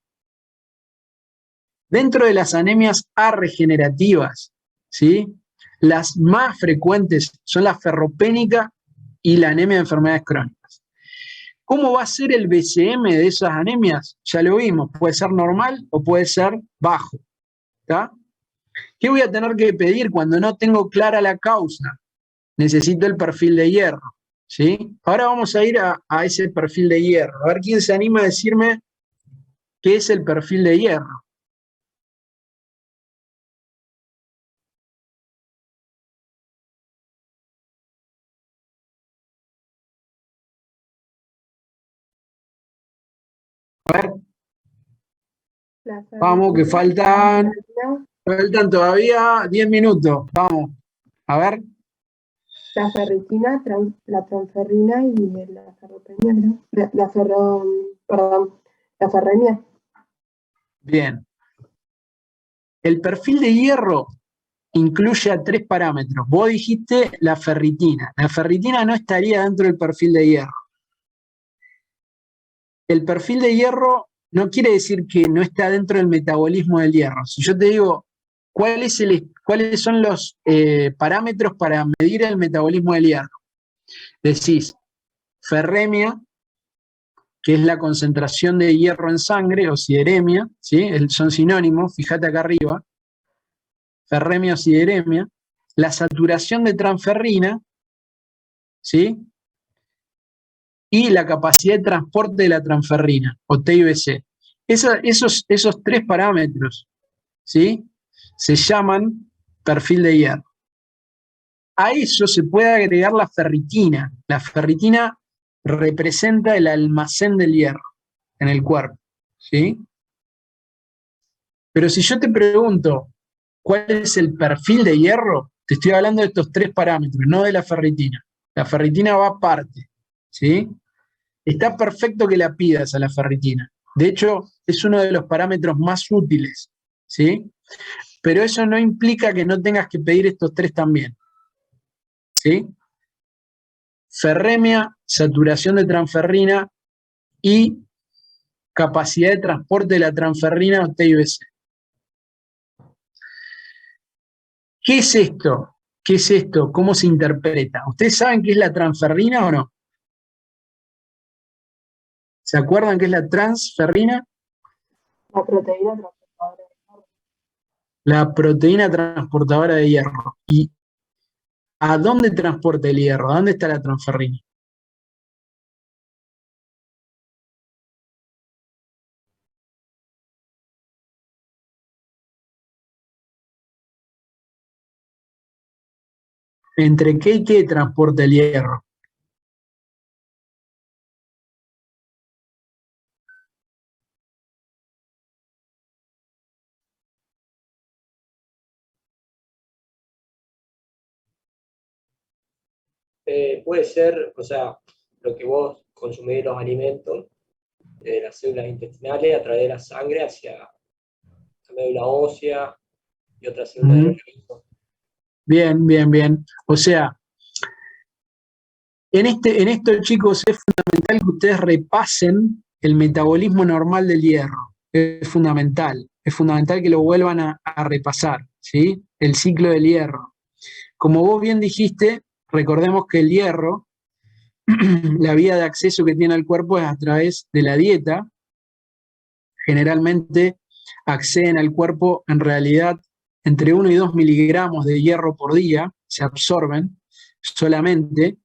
Dentro de las anemias arregenerativas, ¿sí? Las más frecuentes son la ferropénica y la anemia de enfermedades crónicas. ¿Cómo va a ser el BCM de esas anemias? Ya lo vimos, puede ser normal o puede ser bajo. ¿Está? ¿Qué voy a tener que pedir cuando no tengo clara la causa? Necesito el perfil de hierro. ¿Sí? Ahora vamos a ir a ese perfil de hierro. A ver quién se anima a decirme qué es el perfil de hierro. A ver, La vamos, que ferritina, faltan todavía 10 minutos. Vamos, a ver. la ferritina, la transferrina y la ferropenia, ¿no? La ferremia. Bien. El perfil de hierro incluye a 3 parámetros. Vos dijiste la ferritina. La ferritina no estaría dentro del perfil de hierro. El perfil de hierro no quiere decir que no está dentro del metabolismo del hierro. Si yo te digo, ¿cuáles son los parámetros para medir el metabolismo del hierro? Decís, ferremia, que es la concentración de hierro en sangre, o sideremia, ¿sí? Son sinónimos, fíjate acá arriba, ferremia o sideremia, la saturación de transferrina, ¿sí? Y la capacidad de transporte de la transferrina, o TIBC. Esos 3 parámetros, ¿sí? Se llaman perfil de hierro. A eso se puede agregar la ferritina. La ferritina representa el almacén del hierro en el cuerpo, ¿sí? Pero si yo te pregunto cuál es el perfil de hierro, te estoy hablando de estos 3 parámetros, no de la ferritina. La ferritina va aparte, ¿sí? Está perfecto que la pidas a la ferritina. De hecho, es uno de los parámetros más útiles, ¿sí? Pero eso no implica que no tengas que pedir estos 3 también, ¿sí? Ferremia, saturación de transferrina y capacidad de transporte de la transferrina o TIBC. ¿Qué es esto? ¿Qué es esto? ¿Cómo se interpreta? ¿Ustedes saben qué es la transferrina o no? ¿Se acuerdan qué es la transferrina? La proteína transportadora de hierro. La proteína transportadora de hierro. ¿Y a dónde transporta el hierro? ¿A dónde está la transferrina? ¿Entre qué y qué transporta el hierro? Puede ser, o sea, lo que vos consumís de los alimentos, de las células intestinales, a través de la sangre hacia la médula ósea y otras células del organismo. Bien, bien, bien. O sea, en esto, chicos, es fundamental que ustedes repasen el metabolismo normal del hierro. Es fundamental que lo vuelvan a repasar, ¿sí? El ciclo del hierro. Como vos bien dijiste, recordemos que el hierro, la vía de acceso que tiene al cuerpo es a través de la dieta. Generalmente acceden al cuerpo en realidad entre 1 y 2 miligramos de hierro por día, se absorben solamente,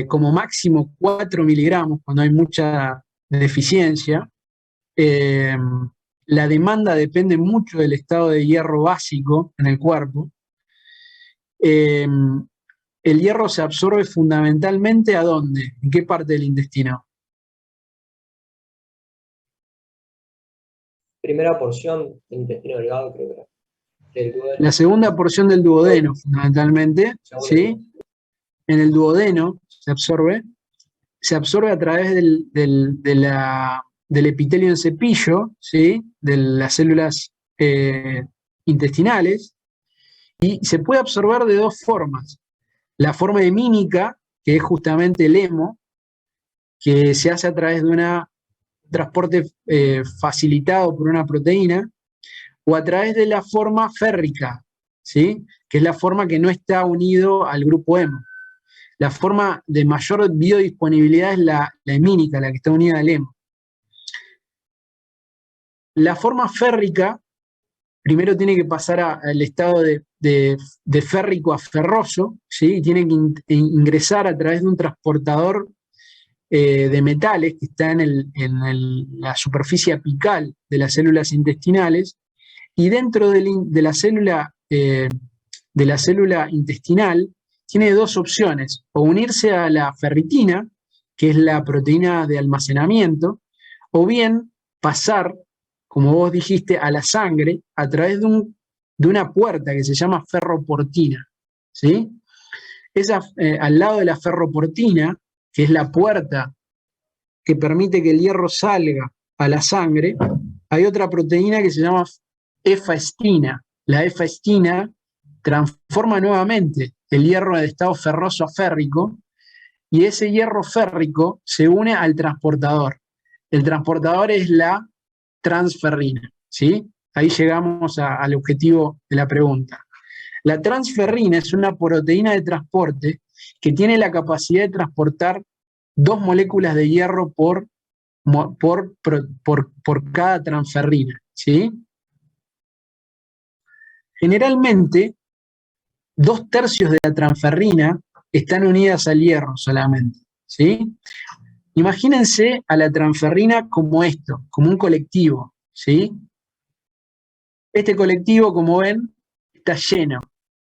como máximo 4 miligramos cuando hay mucha deficiencia. La demanda depende mucho del estado de hierro básico en el cuerpo. El hierro se absorbe fundamentalmente ¿a dónde? ¿En qué parte del intestino? Primera porción del intestino delgado, creo que era. Del duodeno. La segunda porción del duodeno, fundamentalmente, ¿sí? En el duodeno se absorbe a través del epitelio en cepillo, ¿sí? De las células intestinales, y se puede absorber de dos formas. La forma hemínica, que es justamente el hemo, que se hace a través de un transporte facilitado por una proteína, o a través de la forma férrica, ¿sí? Que es la forma que no está unido al grupo hemo. La forma de mayor biodisponibilidad es la hemínica, la que está unida al hemo. La forma férrica primero tiene que pasar al estado de férrico a ferroso, ¿sí? Y tiene que ingresar a través de un transportador de metales que está en la superficie apical de las células intestinales, y dentro de la célula intestinal tiene dos opciones: o unirse a la ferritina, que es la proteína de almacenamiento, o bien pasar, como vos dijiste, a la sangre a través de una puerta que se llama ferroportina, ¿sí? Al lado de la ferroportina, que es la puerta que permite que el hierro salga a la sangre, hay otra proteína que se llama efaestina. La efaestina transforma nuevamente el hierro de estado ferroso a férrico, y ese hierro férrico se une al transportador. El transportador es la transferrina, ¿sí? Ahí llegamos al objetivo de la pregunta. La transferrina es una proteína de transporte que tiene la capacidad de transportar 2 moléculas de hierro por cada transferrina, ¿sí? Generalmente, 2/3 de la transferrina están unidas al hierro solamente, ¿sí? Imagínense a la transferrina como esto, como un colectivo, ¿sí? Este colectivo, como ven, está lleno,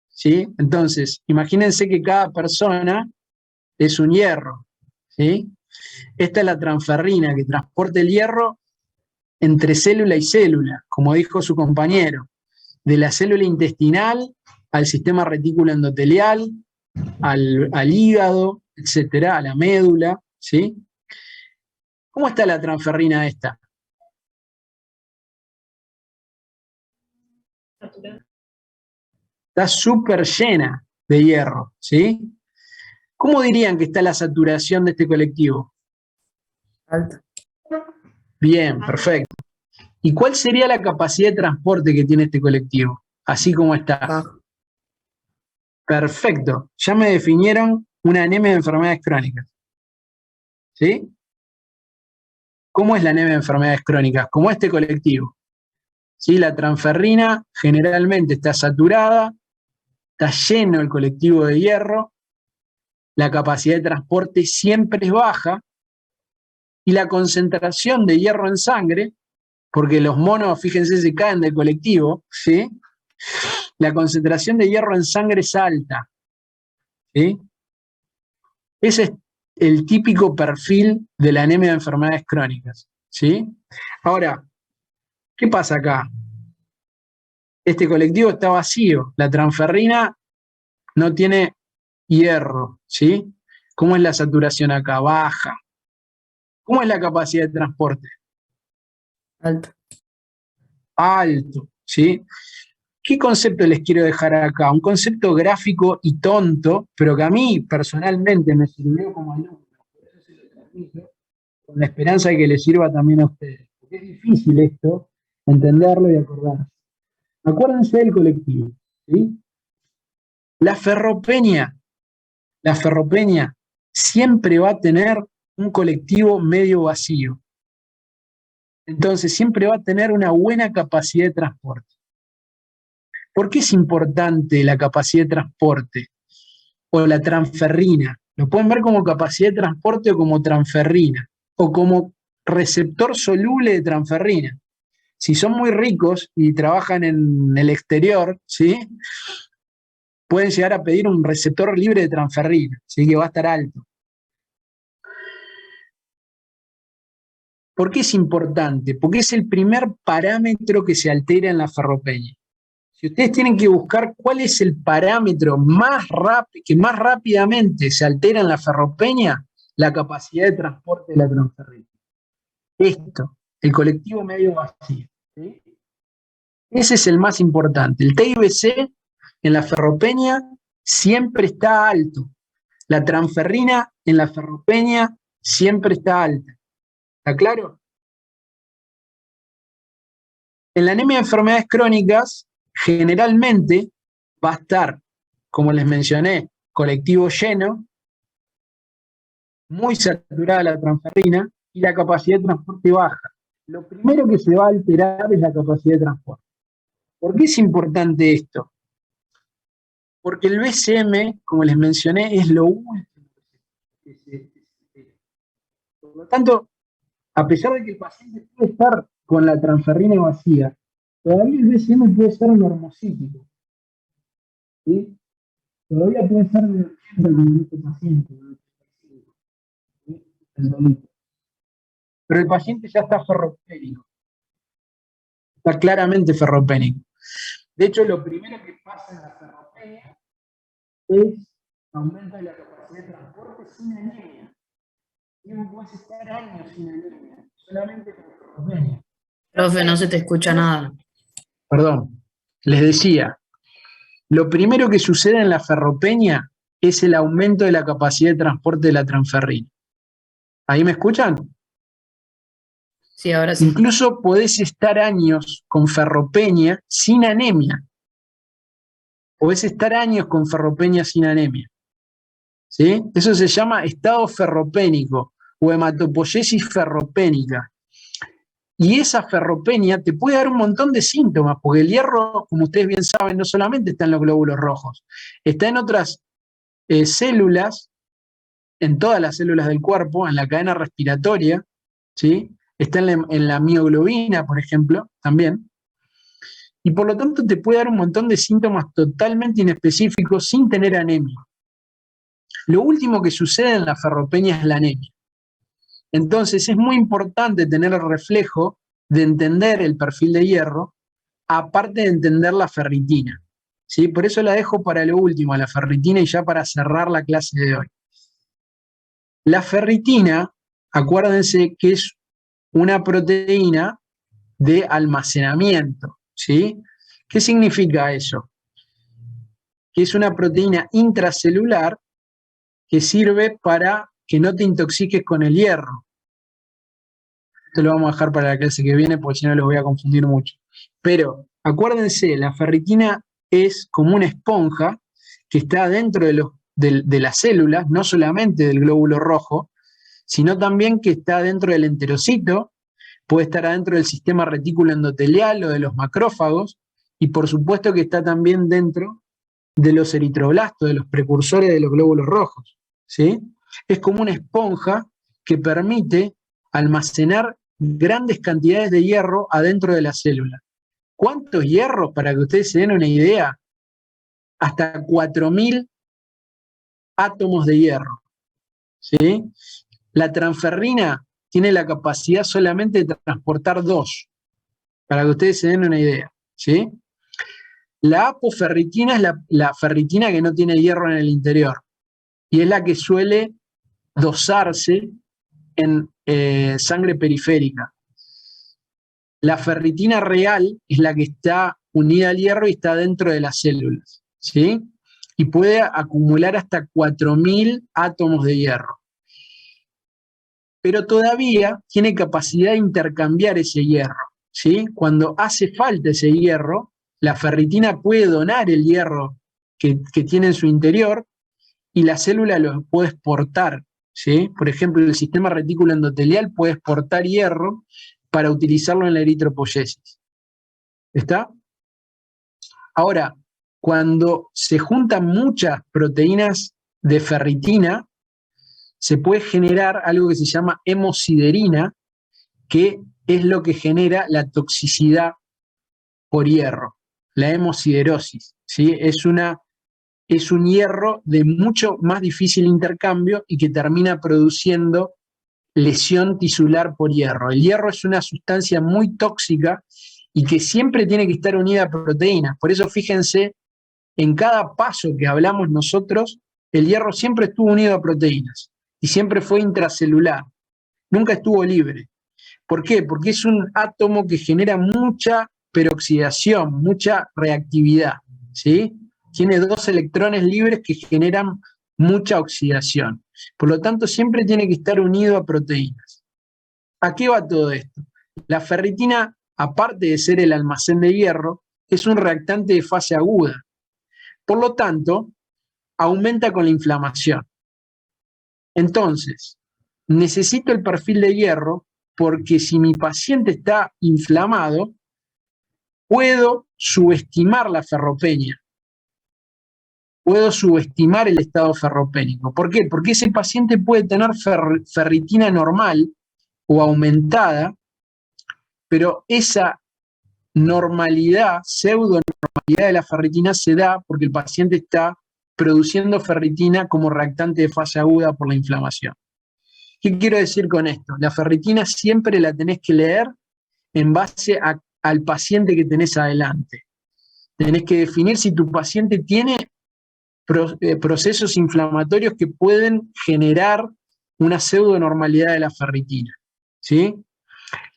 ¿sí? Entonces, imagínense que cada persona es un hierro, ¿sí? Esta es la transferrina que transporta el hierro entre célula y célula, como dijo su compañero, de la célula intestinal al sistema retículo endotelial, al hígado, etcétera, a la médula, ¿sí? ¿Cómo está la transferrina esta? Está súper llena de hierro, ¿sí? ¿Cómo dirían que está la saturación de este colectivo? Alta. Bien, perfecto. ¿Y cuál sería la capacidad de transporte que tiene este colectivo? Así como está. Bajo. Perfecto. Ya me definieron una anemia de enfermedades crónicas. ¿Sí? ¿Cómo es la anemia de enfermedades crónicas? Como este colectivo. ¿Sí? La transferrina generalmente está saturada, está lleno el colectivo de hierro, la capacidad de transporte siempre es baja, y la concentración de hierro en sangre, porque los monos, fíjense, se caen del colectivo, ¿sí? la concentración de hierro en sangre es alta. ¿Sí? Ese es el típico perfil de la anemia de enfermedades crónicas. ¿Sí? Ahora, ¿qué pasa acá? Este colectivo está vacío, la transferrina no tiene hierro, ¿sí? ¿Cómo es la saturación acá? Baja. ¿Cómo es la capacidad de transporte? Alto. Alto, ¿sí? ¿Qué concepto les quiero dejar acá? Un concepto gráfico y tonto, pero que a mí personalmente me sirvió como alumno. Por eso se lo transmito, con la esperanza de que les sirva también a ustedes. Porque es difícil esto, entenderlo y acordarse. Acuérdense del colectivo, ¿sí? La ferropenia siempre va a tener un colectivo medio vacío. Entonces siempre va a tener una buena capacidad de transporte. ¿Por qué es importante la capacidad de transporte? O la transferrina. Lo pueden ver como capacidad de transporte o como transferrina. O como receptor soluble de transferrina. Si son muy ricos y trabajan en el exterior, ¿sí? Pueden llegar a pedir un receptor libre de transferrina, ¿sí? Que va a estar alto. ¿Por qué es importante? Porque es el primer parámetro que se altera en la ferropenia. Si ustedes tienen que buscar cuál es el parámetro que más rápidamente se altera en la ferropenia, la capacidad de transporte de la transferrina. Esto, el colectivo medio vacío. ¿Sí? Ese es el más importante. El TIBC en la ferropenia siempre está alto. La transferrina en la ferropenia siempre está alta. ¿Está claro? En la anemia de enfermedades crónicas, generalmente va a estar, como les mencioné, colectivo lleno, muy saturada la transferrina y la capacidad de transporte baja. Lo primero que se va a alterar es la capacidad de transporte. ¿Por qué es importante esto? Porque el BCM, como les mencioné, es lo último que se altera. Por lo tanto, a pesar de que el paciente puede estar con la transferrina vacía, todavía el BCM puede ser normocítico. ¿Sí? Todavía puede ser de 80 como en este paciente, de 85, ¿sí? Pero el paciente ya está ferropénico. Está claramente ferropénico. De hecho, lo primero que pasa en la ferropenia es aumenta la capacidad de transporte sin anemia. Y no puedes estar años sin anemia, solamente con ferropenia. Profe, no se te escucha nada. Perdón, les decía, lo primero que sucede en la ferropenia es el aumento de la capacidad de transporte de la transferrina. ¿Ahí me escuchan? Sí, ahora sí. Incluso podés estar años con ferropenia sin anemia. Podés estar años con ferropenia sin anemia. ¿Sí? Eso se llama estado ferropénico o hematopoiesis ferropénica. Y esa ferropenia te puede dar un montón de síntomas, porque el hierro, como ustedes bien saben, no solamente está en los glóbulos rojos, está en otras células, en todas las células del cuerpo, en la cadena respiratoria, ¿sí? Está en la mioglobina, por ejemplo, también. Y por lo tanto te puede dar un montón de síntomas totalmente inespecíficos sin tener anemia. Lo último que sucede en la ferropenia es la anemia. Entonces es muy importante tener el reflejo de entender el perfil de hierro, aparte de entender la ferritina. ¿Sí? Por eso la dejo para lo último, la ferritina, y ya para cerrar la clase de hoy. La ferritina, acuérdense que es una proteína de almacenamiento. ¿Sí? ¿Qué significa eso? Que es una proteína intracelular que sirve para que no te intoxiques con el hierro. Esto lo vamos a dejar para la clase que viene porque si no los voy a confundir mucho. Pero acuérdense, la ferritina es como una esponja que está dentro de las células, no solamente del glóbulo rojo, sino también que está dentro del enterocito, puede estar adentro del sistema retículo endotelial o de los macrófagos, y por supuesto que está también dentro de los eritroblastos, de los precursores de los glóbulos rojos. ¿Sí? Es como una esponja que permite almacenar grandes cantidades de hierro adentro de la célula. ¿Cuántos hierros, para que ustedes se den una idea, hasta 4.000 átomos de hierro, ¿sí? La transferrina tiene la capacidad solamente de transportar 2, para que ustedes se den una idea, ¿sí? La apoferritina es la ferritina que no tiene hierro en el interior, y es la que suele dosarse en sangre periférica. La ferritina real es la que está unida al hierro y está dentro de las células, ¿sí? Y puede acumular hasta 4.000 átomos de hierro. Pero todavía tiene capacidad de intercambiar ese hierro, ¿sí? Cuando hace falta ese hierro, la ferritina puede donar el hierro que tiene en su interior y la célula lo puede exportar, ¿sí? Por ejemplo, el sistema retículo endotelial puede exportar hierro para utilizarlo en la eritropoyesis. ¿Está? Ahora, cuando se juntan muchas proteínas de ferritina, se puede generar algo que se llama hemosiderina, que es lo que genera la toxicidad por hierro, la hemosiderosis, ¿sí? Es un hierro de mucho más difícil intercambio y que termina produciendo lesión tisular por hierro. El hierro es una sustancia muy tóxica y que siempre tiene que estar unida a proteínas. Por eso fíjense, en cada paso que hablamos nosotros, el hierro siempre estuvo unido a proteínas y siempre fue intracelular, nunca estuvo libre. ¿Por qué? Porque es un átomo que genera mucha peroxidación, mucha reactividad, ¿sí? Tiene 2 electrones libres que generan mucha oxidación. Por lo tanto, siempre tiene que estar unido a proteínas. ¿A qué va todo esto? La ferritina, aparte de ser el almacén de hierro, es un reactante de fase aguda. Por lo tanto, aumenta con la inflamación. Entonces, necesito el perfil de hierro porque si mi paciente está inflamado, puedo subestimar la ferropenia. Puedo subestimar el estado ferropénico. ¿Por qué? Porque ese paciente puede tener ferritina normal o aumentada, pero esa normalidad, pseudonormalidad de la ferritina se da porque el paciente está produciendo ferritina como reactante de fase aguda por la inflamación. ¿Qué quiero decir con esto? La ferritina siempre la tenés que leer en base al paciente que tenés adelante. Tenés que definir si tu paciente tiene procesos inflamatorios que pueden generar una pseudonormalidad de la ferritina, ¿sí?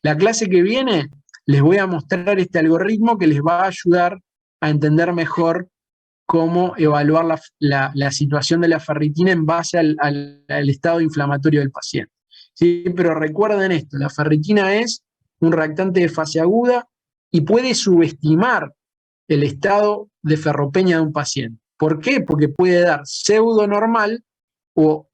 La clase que viene les voy a mostrar este algoritmo que les va a ayudar a entender mejor cómo evaluar la situación de la ferritina en base al estado inflamatorio del paciente, ¿sí? Pero recuerden esto, la ferritina es un reactante de fase aguda y puede subestimar el estado de ferropenia de un paciente. ¿Por qué? Porque puede dar pseudo normal o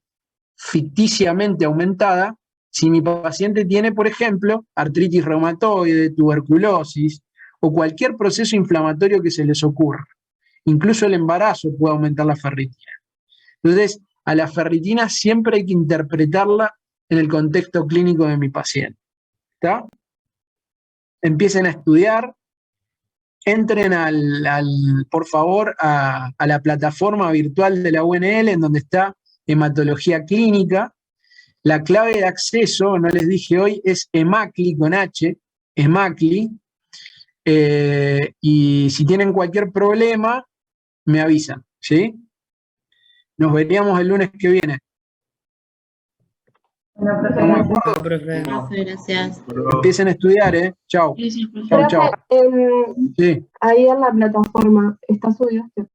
ficticiamente aumentada si mi paciente tiene, por ejemplo, artritis reumatoide, tuberculosis o cualquier proceso inflamatorio que se les ocurra. Incluso el embarazo puede aumentar la ferritina. Entonces, a la ferritina siempre hay que interpretarla en el contexto clínico de mi paciente. ¿Está? Empiecen a estudiar. Entren por favor a la plataforma virtual de la UNL en donde está hematología clínica. La clave de acceso, no les dije hoy, es EMACLI con H, EMACLI. Y si tienen cualquier problema, me avisan, ¿sí? Nos veríamos el lunes que viene. ¿Estamos de acuerdo? Gracias. Empiecen a estudiar, ¿eh? Chau. Chau, chau. Profe, Sí. ahí en la plataforma, ¿está subido este?